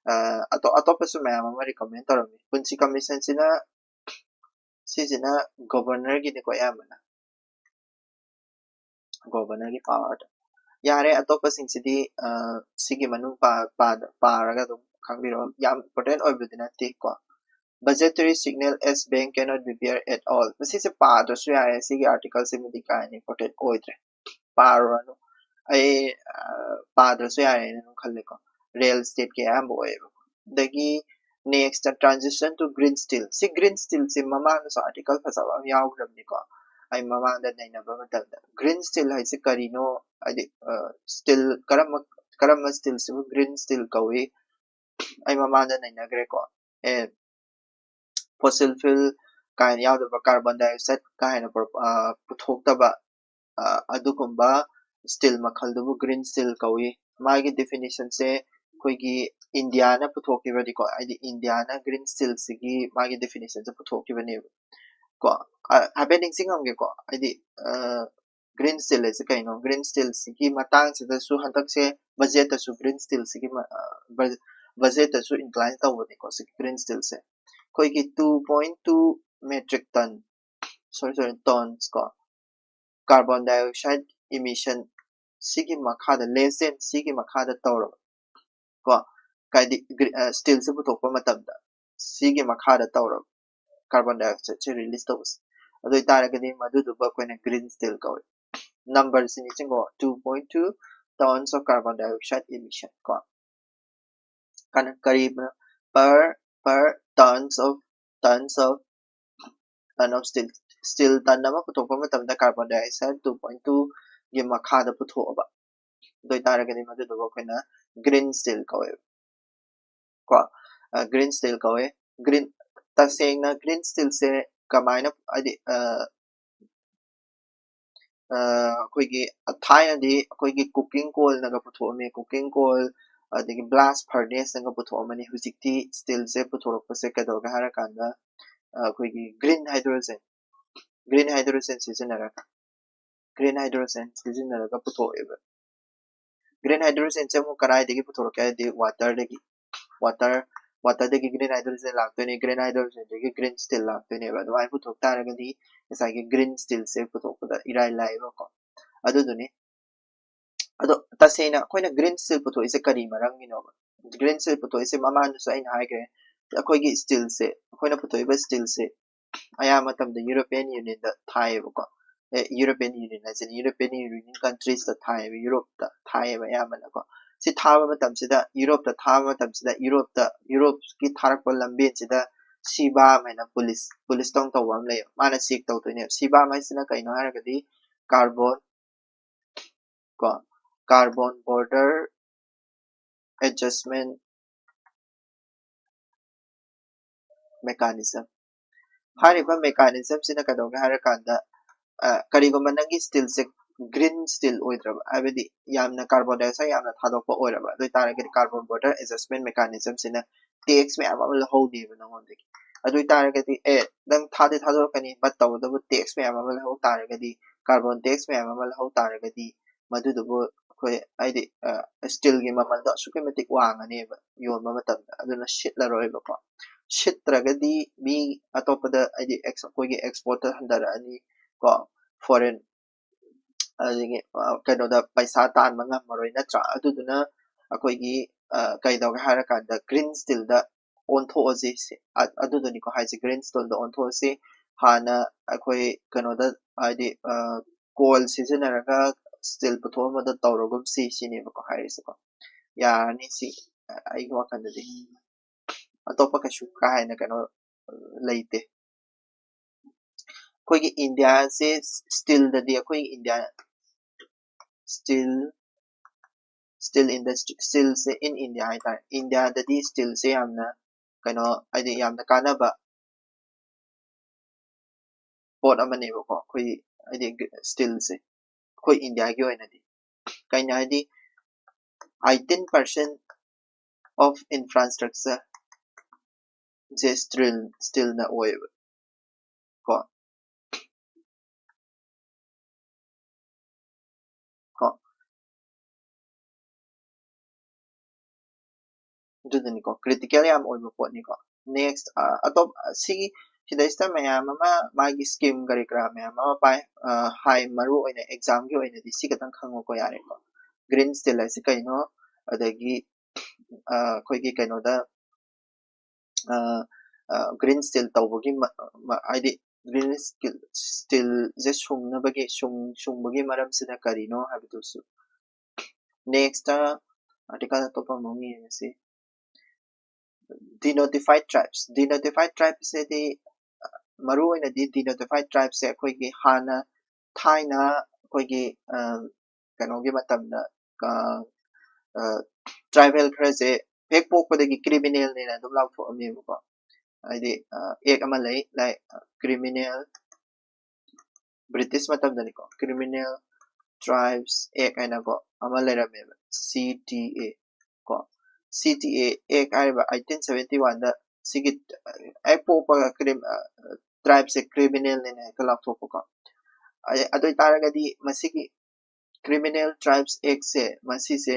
अतोपसु मैम अमा रिकमेंड तरमनी बंसी कमीशन सिना गवर्नर की को यामना गवर्नर की पावर यारे अतोपसिंगसिदी सिगी मनु पारगा दum खंबिरो याम इंपोर्टेंट ओइबदि नते को budgetary signal as bank cannot be bear at all this is a part of CSAT article se mudi ka important oidre parano ai part of CSAT no khalle ko real estate ke am boy dagi next transition to green steel se mama no article phasa yaw ramni ko ai mama da nei na ba green steel hai se karino ai steel karam steel se green steel kawi ai mama da nei na gre ko fossil fuel kind yaudaba carbon dioxide kind puthokdaba adukumba steel makhaldubu green steel kawi magi definition se koigi india na puthokibadi ko id india na green steel sigi magi definition se puthokibani ko happening singam ge ko id green steel is green steel sigi matang se su hantak se budget su green steel sigi budget su incline tawani ko si green steel se koi ki 2.2 metric ton sorry tons ko carbon dioxide emission sigi makhada less than sigi makhada tawro ko kaidi steel se puthokpa matamda sigi makhada tawro carbon dioxide se release tawus adoi taragadi madudu ba koina green steel ko number sini chingo 2.2 tons of carbon dioxide emission ko kana karib per tons of ton of steel ton nama puthokpa matamda carbon dioxide 2.2 gi makhada puthoba doi taragadi madudu ba koina green steel ko green steel ko green tasengna green steel se kamaina adi ꯑꯩꯈꯣꯏꯒꯤ ꯊꯥꯏꯅꯗꯤ ꯑꯩꯈꯣꯏꯒꯤ cooking coalꯅꯒ ꯄꯨꯊꯣꯛꯑꯝꯃꯤ cooking coal ꯑꯗꯒꯤ blast furnaceꯅꯒ ꯄꯨꯊꯣꯛꯑꯝꯃꯅꯤ ꯍꯧꯖꯤꯛꯇꯤ ꯁ꯭ꯇꯤꯜꯁꯦ ꯄꯨꯊꯣꯔꯛꯄꯁꯦ ꯀꯩꯗꯧꯔꯒꯦ ꯍꯥꯏꯔꯀꯥꯟꯗ ꯑꯩꯈꯣꯏꯒꯤ green hydrogen ꯁꯤꯖꯤꯟꯅꯔꯒ ꯄꯨꯊꯣꯛꯑꯦꯕ green hydrogen ꯁꯦ ꯑꯃꯨꯛ ꯀꯗꯥꯏꯗꯒꯤ ꯄꯨꯊꯣꯔꯛꯀꯦ ꯍꯥꯏꯔꯗꯤ waterꯗꯒꯤ green hydrogen ꯂꯥꯛꯇꯣꯏꯅꯤ green hydrogenꯗꯒꯤ green steel ꯂꯥꯛꯇꯣꯏꯅꯦꯕ ꯑꯗꯨꯃꯥꯏꯅ ꯄꯨꯊꯣꯛ ꯇꯥꯔꯒꯗꯤ ꯉꯁꯥꯏꯒꯤ green steel ꯁꯦ ꯄꯨꯊꯣꯛꯄꯗ ꯏꯔꯥꯏ ꯂꯥꯏꯕꯀꯣ ꯑꯗꯨꯗꯨꯅꯤ ꯑꯗꯣ ꯇꯁꯦꯡꯅ ꯑꯩꯈꯣꯏꯅ green steel ꯄꯨꯊꯣꯛꯏꯁꯦ ꯀꯔꯤ ꯃꯔꯝꯒꯤꯅꯣꯕ green steel ꯄꯨꯊꯣꯛꯏꯁꯦ ꯃꯃꯥꯡꯗꯁꯨ ꯑꯩꯅ ꯍꯥꯏꯈ꯭ꯔꯦ ꯑꯩꯈꯣꯏꯒꯤ ꯁ꯭ꯇꯤꯜꯁꯦ ꯑꯩꯈꯣꯏꯅ ꯄꯨꯊꯣꯛꯏꯕ ꯁ꯭ꯇꯤꯜꯁꯦ ꯑꯌꯥꯝꯕ ꯃꯇꯝꯗ ꯌꯨꯔꯣꯄꯤꯌꯟ ꯌꯨꯅꯤꯌꯟꯗ ꯊꯥꯏꯌꯦꯕꯀꯣ ꯌꯨꯔꯣꯄꯤꯌꯟ ꯌꯨꯅꯤꯌꯟ ꯍꯥꯏꯁꯤꯅꯤ ꯌꯨꯔꯣꯄꯤꯌꯟ ꯌꯨꯅꯤꯌꯟ ꯀꯟꯇ꯭ꯔꯤꯁꯇ ꯊꯥꯏꯌꯦꯕ ꯌꯨꯔꯣꯞꯇ ꯊꯥꯏꯌꯦꯕ ꯑꯌꯥꯝꯕꯅꯀꯣ ꯁꯤ ꯊꯥꯕ ꯃꯇꯝꯁꯤꯗ ꯌꯨꯔꯣꯞꯇ ꯊꯥꯕ ꯃꯇꯝꯁꯤꯗ ꯌꯨꯔꯣꯞꯀꯤ ꯊꯥꯔꯛꯄ ꯂꯝꯕꯦꯟꯁꯤꯗ ꯁꯤꯕꯥꯝ ꯍꯥꯏꯅ ꯄꯨꯂꯤꯁ ꯇꯧꯕ ꯑꯃ ꯂꯩꯌꯦꯕ ꯃꯥꯅ ꯆꯦꯛ ꯇꯧꯗꯣꯏꯅꯦꯕ ꯁꯤꯕꯥꯝ ꯍꯥꯏꯁꯤꯅ ꯀꯩꯅꯣ ꯍꯥꯏꯔꯒꯗꯤ carbon border adjustment mechanism ꯍꯥꯏꯔꯤꯕ ꯃꯦꯀꯥꯅꯤꯖꯝꯁꯤꯅ ꯀꯩꯗꯧꯒꯦ ꯍꯥꯏꯔꯀꯥꯟꯗ ꯀꯔꯤꯒꯨꯝꯕ ꯅꯪꯒꯤ ꯁ꯭ꯇꯤꯜꯁꯦ green steel ꯑꯣꯏꯗ꯭ꯔꯕ ꯍꯥꯏꯕꯗꯤ ꯌꯥꯝꯅ ꯀꯥꯔꯕꯣꯟ ꯗꯥꯏꯑꯣꯛꯁꯥꯏꯗ ꯌꯥꯝꯅ ꯊꯥꯗꯣꯛꯄ ꯑꯣꯏꯔꯕ ꯑꯗꯨ ꯑꯣꯏꯇꯥꯔꯒꯗꯤ ꯀꯥꯔꯕꯣꯟ ꯕꯣꯔꯗꯔ ꯑꯦꯗꯖꯁꯇꯃꯦꯟ ꯃꯦꯀꯥꯅꯤꯖꯝꯁꯤꯅ ꯇꯦꯛꯁ ꯃꯌꯥꯝ ꯑꯃ ꯂꯧꯍꯧꯅꯦꯕ ꯅꯉꯣꯟꯗꯒꯤ ꯑꯗꯨ ꯑꯣꯏꯇꯥꯔꯒꯗꯤ ꯅꯪ ꯊꯥꯗꯣꯔꯛꯀꯅꯤ ꯕꯠ ꯇꯧꯕꯇꯕꯨ ꯇꯦꯛꯁ ꯃꯌꯥꯝ ꯑꯃ ꯂꯧꯍꯧ ꯇꯥꯔꯒꯗꯤ ꯀꯥꯔꯕꯣꯟ ꯇꯦꯛꯁ ꯃꯌꯥꯝ ꯑꯃ ꯂꯧꯍꯧ ꯇꯥꯔꯒꯗꯤ ꯃꯗꯨꯗꯨꯕꯨ ꯑꯩꯈꯣꯏ ꯍꯥꯏꯗꯤ ꯁ꯭ꯇꯤꯜꯒꯤ ꯃꯃꯜꯗꯣ ꯑꯁꯨꯛꯀꯤ ꯃꯇꯤꯛ ꯋꯥꯡꯉꯅꯦꯕ ꯌꯣꯟꯕ ꯃꯇꯝꯗ ꯑꯗꯨꯅ ꯁꯤꯠꯂꯔꯣꯏꯕꯀꯣ ꯁꯤꯠꯇ꯭ꯔꯒꯗꯤ ꯃꯤ ꯑꯇꯣꯞꯄꯗ ꯍꯥꯏꯗꯤ ꯑꯩꯈꯣꯏꯒꯤ ꯑꯦꯛꯁꯄꯣꯔꯠꯇ ꯍꯟꯊꯔꯛꯑꯅꯤ ꯀꯣ ꯐꯣꯔꯦꯟ ꯑꯗꯒꯤ ꯀꯩꯅꯣꯗ ꯄꯩꯁꯥ ꯇꯥꯟꯕ ꯉꯝꯃꯔꯣꯏ ꯅꯠꯇ꯭ꯔꯥ ꯑꯗꯨꯗꯨꯅ ꯑꯩꯈꯣꯏꯒꯤ ꯀꯩꯗꯧꯒꯦ ꯍꯥꯏꯔꯀꯥꯟꯗ green steelꯗ ꯑꯣꯟꯊꯣꯛꯑꯁꯤ ꯑꯗꯨꯗꯨꯅꯤꯀꯣ ꯍꯥꯏꯁꯦ green steelꯗ ꯑꯣꯟꯊꯣꯛꯑꯁꯤ ꯍꯥꯟꯅ ꯑꯩꯈꯣꯏ ꯀꯩꯅꯣꯗ ꯍꯥꯏꯗꯤ coal ꯁꯤꯖꯤꯟꯅꯔꯒ steel ꯄꯨꯊꯣꯛꯑꯝꯕꯗ ꯇꯧꯔꯒꯨꯝꯁꯤ ꯁꯤꯅꯦꯕꯀꯣ ꯍꯥꯏꯔꯤꯁꯦꯀꯣ ꯌꯥꯔꯅꯤ ꯁꯤ ꯑꯩꯒꯤ ꯋꯥꯈꯜꯗꯗꯤ ꯑꯇꯣꯞꯄ ꯀꯩꯁꯨ ꯀꯥ ꯍꯦꯟꯅ ꯀꯩꯅꯣ ꯂꯩꯇꯦ ꯑꯩꯈꯣꯏꯒꯤ ꯏꯟꯗꯤꯌꯥꯁꯦ ꯁ꯭ꯇꯤꯜꯗꯗꯤ ꯑꯩꯈꯣꯏ ꯏꯟꯗꯤꯌꯥ ꯁ꯭ꯇꯤꯜ ꯏꯟꯗꯁꯇ꯭ꯔꯤ ꯁ꯭ꯇꯤꯜꯁꯦ ꯏꯟ ꯏꯟꯗꯤꯌꯥ ꯍꯥꯏꯇꯥꯔꯦ ꯏꯟꯗꯤꯌꯥꯗꯗꯤ ꯁ꯭ꯇꯤꯜꯁꯦ ꯌꯥꯝꯅ ꯀꯩꯅꯣ ꯍꯥꯏꯗꯤ ꯌꯥꯝꯅ ꯀꯥꯟꯅꯕ ꯄꯣꯠ ꯑꯃꯅꯦꯕꯀꯣ ꯑꯩꯈꯣꯏ ꯍꯥꯏꯗꯤ ꯁ꯭ꯇꯤꯜꯁꯦ ꯑꯩꯈꯣꯏ ꯏꯟꯗꯤꯌꯥꯒꯤ ꯑꯣꯏꯅꯗꯤ ꯀꯩꯅꯣ ꯍꯥꯏꯗꯤ 18% of infrastructure ꯁꯦ ꯁ꯭ꯇꯤꯜꯅ ꯑꯣꯏꯌꯦꯕ ꯀꯣ ꯑꯗꯨꯗꯨꯅꯤꯀꯣ ꯀ꯭ꯔꯤꯇꯤꯀꯦꯜ ꯌꯥꯝ ꯑꯣꯏꯕ ꯄꯣꯠꯅꯤꯀꯣ ꯅꯦꯛꯁ ꯁꯤꯒꯤ ꯁꯤꯗꯩꯁꯤꯗ ꯃꯌꯥꯝ ꯑꯃ ꯃꯥꯒꯤ ꯁ꯭ꯀꯤꯝ ꯀꯔꯤ ꯀꯔꯥ ꯃꯌꯥꯝ ꯑꯃ ꯍꯥꯏ ꯃꯔꯨ ꯑꯣꯏꯅ ꯑꯦꯛꯖꯥꯝꯒꯤ ꯑꯣꯏꯅꯗꯤ ꯁꯤ ꯈꯛꯇꯪ ꯈꯪꯉꯣꯀꯣ ꯌꯥꯔꯦꯀꯣ green steel ꯍꯥꯏꯁꯤ ꯀꯩꯅꯣ ꯑꯗꯒꯤ ꯑꯩꯈꯣꯏꯒꯤ ꯀꯩꯅꯣꯗ green steel ꯇꯧꯕꯒꯤ ꯍꯥꯏꯗꯤ green steelꯁꯦ ꯁꯨꯡꯕꯒꯤ ꯃꯔꯝꯁꯤꯅ ꯀꯔꯤꯅꯣ ꯍꯥꯏꯕꯗꯨꯁꯨ ꯅꯦꯛꯁꯇ ꯑꯥꯔꯇꯤꯀꯜ ꯑꯇꯣꯞꯄ ꯑꯃ ꯌꯦꯡꯉꯁꯤ denotified tribes ꯍꯥꯏꯗꯤ ꯃꯔꯨ ꯑꯣꯏꯅꯗꯤ denotified tribes ꯑꯩꯈꯣꯏꯒꯤ ꯍꯥꯟꯅ ꯊꯥꯏꯅ ꯑꯩꯈꯣꯏꯒꯤ ꯀꯩꯅꯣꯒꯤ ꯃꯇꯝꯗ ꯇ꯭ꯔꯥꯏꯕꯦꯜ ꯈꯔꯁꯦ ꯍꯦꯛ ꯄꯣꯛꯄꯗꯒꯤ ꯀ꯭ꯔꯤꯃꯤꯅꯦꯜꯅꯦꯅ ꯑꯗꯨꯝ ꯂꯥꯎꯊꯣꯛꯑꯝꯃꯦꯕꯀꯣ ꯍꯥꯏꯗꯤ ꯑꯦꯛ ꯑꯃ ꯂꯩ ꯂꯥꯏꯛ ꯀ꯭ꯔꯤꯃꯤꯅꯦꯜ ꯕ꯭ꯔꯤꯇꯤꯁ ꯃꯇꯝꯗꯅꯤꯀꯣ ꯀ꯭ꯔꯤꯃꯤꯅꯦꯜ ꯇ꯭ꯔꯥꯏꯕꯁ ꯑꯦꯛ ꯍꯥꯏꯅꯀꯣ ꯑꯃ ꯂꯩꯔꯝꯃꯦꯕ CTA ꯀꯣ CTA ꯑꯦꯛ ꯍꯥꯏꯔꯤꯕ 1871ꯗ ꯁꯤꯒꯤ ꯍꯦꯛ ꯄꯣꯛꯄꯒ ꯇ꯭ꯔꯥꯏꯕꯁꯦ ꯀ꯭ꯔꯤꯃꯤꯅꯦꯜꯅꯦꯅ ꯍꯦꯛꯇ ꯂꯥꯎꯊꯣꯛꯄꯀꯣ ꯑꯗꯨ ꯑꯣꯏꯇꯥꯔꯒꯗꯤ ꯃꯁꯤꯒꯤ criminal tribes act se masise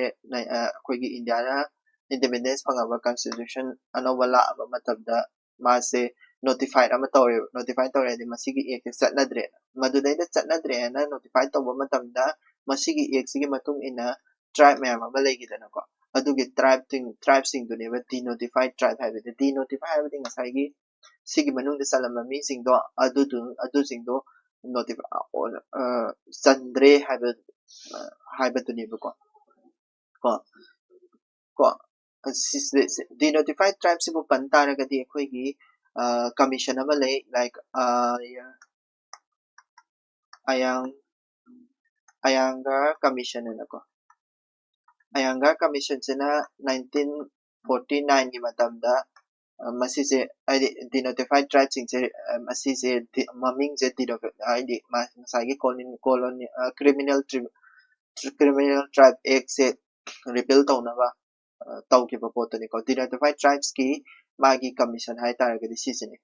akhoi gi india na independence phangaba constitution anoba la aba matabda mase notified ama tawre notified tawre di masigi ek chatnadre madudai da chatnadre na notified tawba matamda masigi ek sigi matung ina tribe mayam ama legidana ko adugi tribe sing dune ba denotified tribe haibede denotify haibede ngasai sigi manung da salama mi sing do adu sing do notify chandre haibedune ba ko ko denotified tribe sibu pantaragadi akoigi commission ama lay like ayanga commission na ko ayanga commission sina 1949 gi matamda masise denotified tribe sing se masise maming se masagi colony criminal tribe act se repeal tawnaba tawkiba potani ko denotified tribes ki magi commission hai taragadi sisini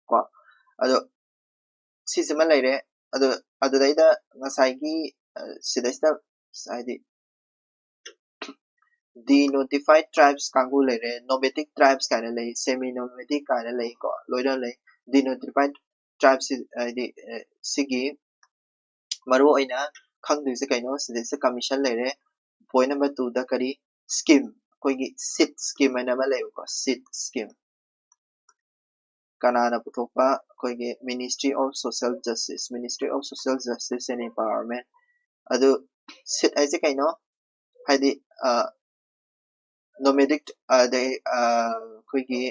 ko ado sisima leire ado daida ngasagi sidaista saidi denotified tribes kangu leire nomadic tribes kana lei semi nomadic kana lei ko loida lei denotified tribes sigi maru oina khangdu se kaino sidaista commission leire point number 2 da kari scheme koigi sit scheme ana ma lei ko sit scheme kanana puthokpa koigi ministry of social justice and empowerment adu sit aise kaino haidi nomadic koigi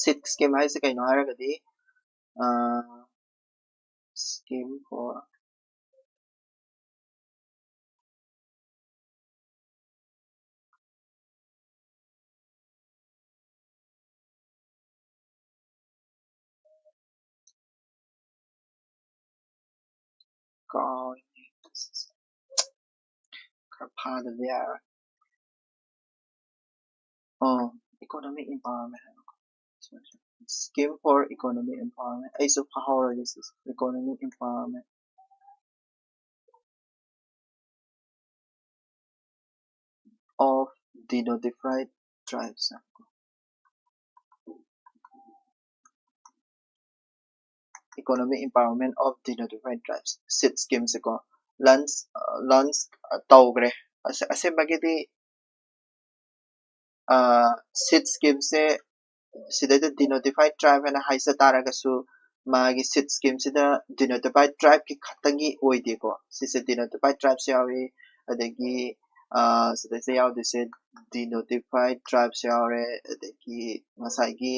sit scheme haise kaino haragadi scheme for economic empowerment scheme for economic empowerment I so how this is economic empowerment of denotified tribes economic empowerment of denotified tribes sit schemes ko lunch tawgre ase bagidi sit schemes se sida denotified tribe and haisa taragasu magi sit scheme sida denotified tribe ki khatangi oide ko sise denotified tribes yawi adagi sida se yaw dise denotified tribes yawre adagi masagi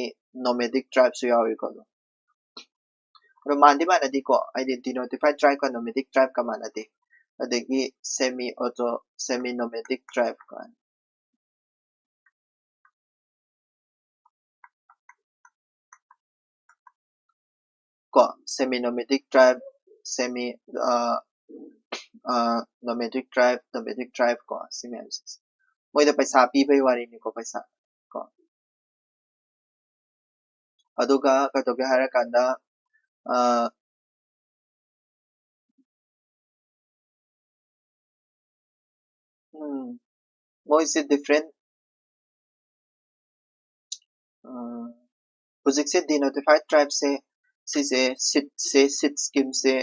nomadic tribes yawi ko mandi manadi ko denotified tribe ka nomadic tribe ka manadi adagi semi nomadic tribe ka semi nomadic tribe nomadic tribe ko similarities moida paisa pibay wari ni ko paisa ko aduga katoge harakanda moise different project se denotified tribe se sit scheme se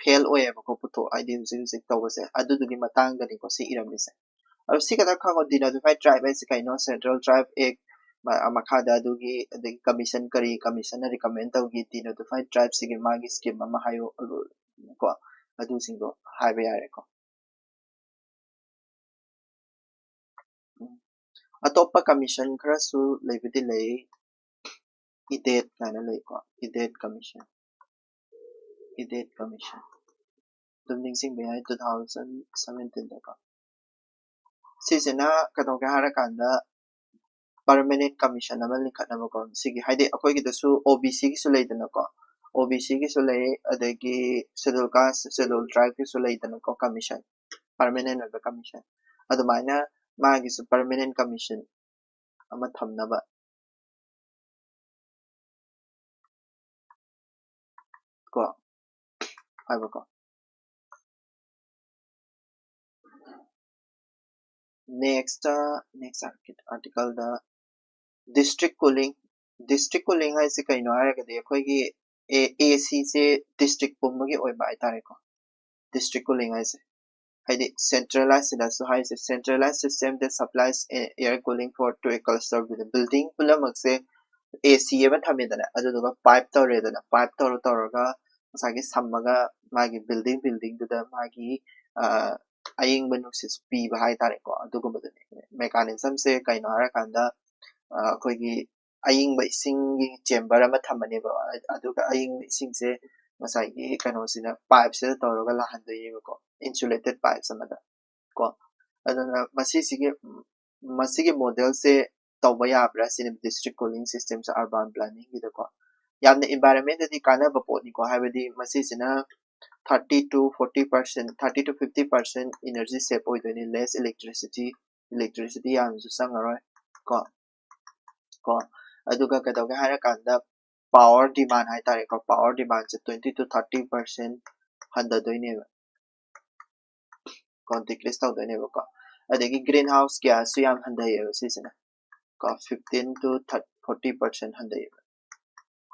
fail oye ko puto id music tawse adudugi matangani ko si iramise si kada khango denotified tribe se kaino central tribe act makada adugi commission na recommend tawgi denotified tribe sigi magi scheme ama hayo ko adu singo haibe yare ko atopa commission khara su leibidi lei idet kana lei ko idet commission dumning sing behai 2017 da ko sisena katoge harakanda permanent commission ama likhatnaba ko sigi haide akoi gi dasu OBC gi su leidana ko OBC gi su lei adagi schedule caste schedule tribe gi su leidana ko commission permanent of the commission adumana magi su permanent commission ama thamnaba ko aibako next article the district cooling hai se kaino haragadi akhoi AC se district pumbagi oi bai tare ko district cooling hai se haidi centralized centralized system that supplies air cooling for to a cluster with a building pulamak se AC evan thamedana aduga pipe tawredana pipe tawraga masagi sammaga magi building duda magi aying banuksis piba hai tare ko aduga mechanism se kaino harakanda ꯑꯩꯈꯣꯏꯒꯤ ꯑꯏꯪꯕ ꯏꯁꯤꯡꯒꯤ chamber ꯑꯃ ꯊꯝꯃꯅꯦꯕ ꯑꯗꯨꯒ ꯑꯏꯪꯕ ꯏꯁꯤꯡꯁꯦ ꯉꯁꯥꯏꯒꯤ ꯀꯩꯅꯣꯁꯤꯅ ꯄꯥꯏꯞꯁꯤꯗ ꯇꯧꯔꯒ ꯂꯥꯛꯍꯟꯗꯣꯏꯅꯦꯕꯀꯣ insulated pipes ꯑꯃꯗ ꯀꯣ ꯑꯗꯨꯅ ꯃꯁꯤꯒꯤ ꯃꯣꯗꯦꯜꯁꯦ ꯇꯧꯕ ꯌꯥꯕ꯭ꯔꯥ ꯁꯤꯅ ꯗꯤꯁꯇ꯭ꯔꯤꯛ ꯀꯨꯂꯤꯡ ꯁꯤꯁꯇꯦꯝꯁꯦ ꯑꯔꯕꯥꯟ ꯄ꯭ꯂꯥꯅꯤꯡꯒꯤꯗꯀꯣ ꯌꯥꯝꯅ ꯏꯟꯚꯥꯏꯔꯟꯃꯦꯟꯇꯗꯤ ꯀꯥꯟꯅꯕ ꯄꯣꯠꯅꯤꯀꯣ ꯍꯥꯏꯕꯗꯤ ꯃꯁꯤꯁꯤꯅ 30 to 40% 30 to 50%ꯏꯅꯔꯖꯤ ꯁꯦꯞ ꯑꯣꯏꯗꯣꯏꯅꯤ ꯂꯦꯁꯏꯂꯦꯛꯇ꯭ꯔꯤꯁꯤꯇꯤ ꯌꯥꯝꯅꯁꯨ ꯆꯪꯉꯔꯣꯏ ꯀꯣ aduga kadauge hara kanda power demand hai tare ko power demand se 20 to 30% handa doine ko decrease taw doine ko adagi greenhouse gas su yam handa ye sisina ko 15 to 40% handa ye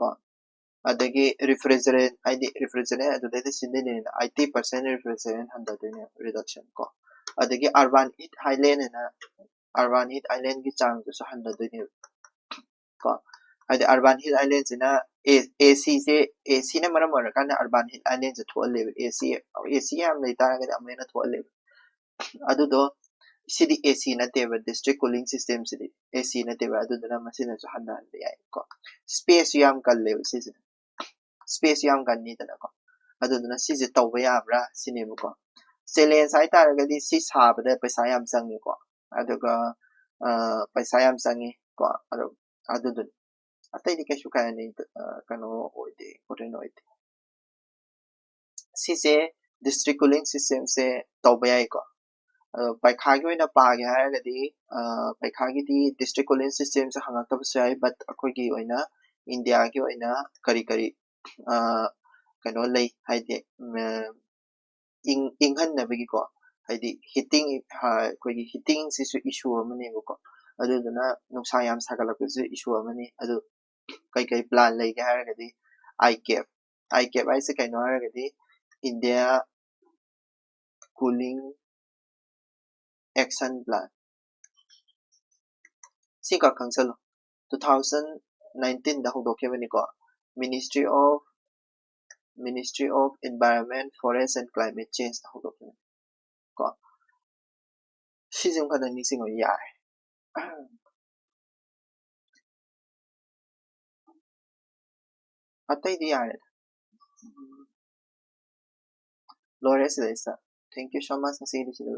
ko adagi refrigerant adu de sinde ne 80% refrigerant handa doine reduction ko adagi urban heat island gi chang su handa doine ko adi urban heat islands ina AC se AC na maram orakana urban heat islands thoale AC am nei taraga amena thoale adu do city AC na teba district cooling system city AC na teba adu dana masina su handa handa yai ko space yam kalle sisi space yam ganni dana ko adu dana sisi tawba yabra sinemu ko challenge hai taraga di si sabada paisa yam changi ko aduga paisa yam changi ko adu ataydi kaishu kayani kano oide important oide sise district cooling system se tawba yai ko paikha gi oina paage haragadi paikha gi di district cooling system se hangakta sai but akoi gi oina india gi oina kari kano lei haide inghan na bigi ko haidi heating koi gi heating sisu issue amane ko aduduna nuksa yam sagalaksu issue amane adu kai plan lege haragadi ICAP aise kaino haragadi India Cooling Action Plan sika kangsalo 2019 da hodokebani ko Ministry of Environment Forest and Climate Change da hodokebani ko sijum kada nisingo yare ataydi yare Lores Lesa. Thank you so much. Masih di sini.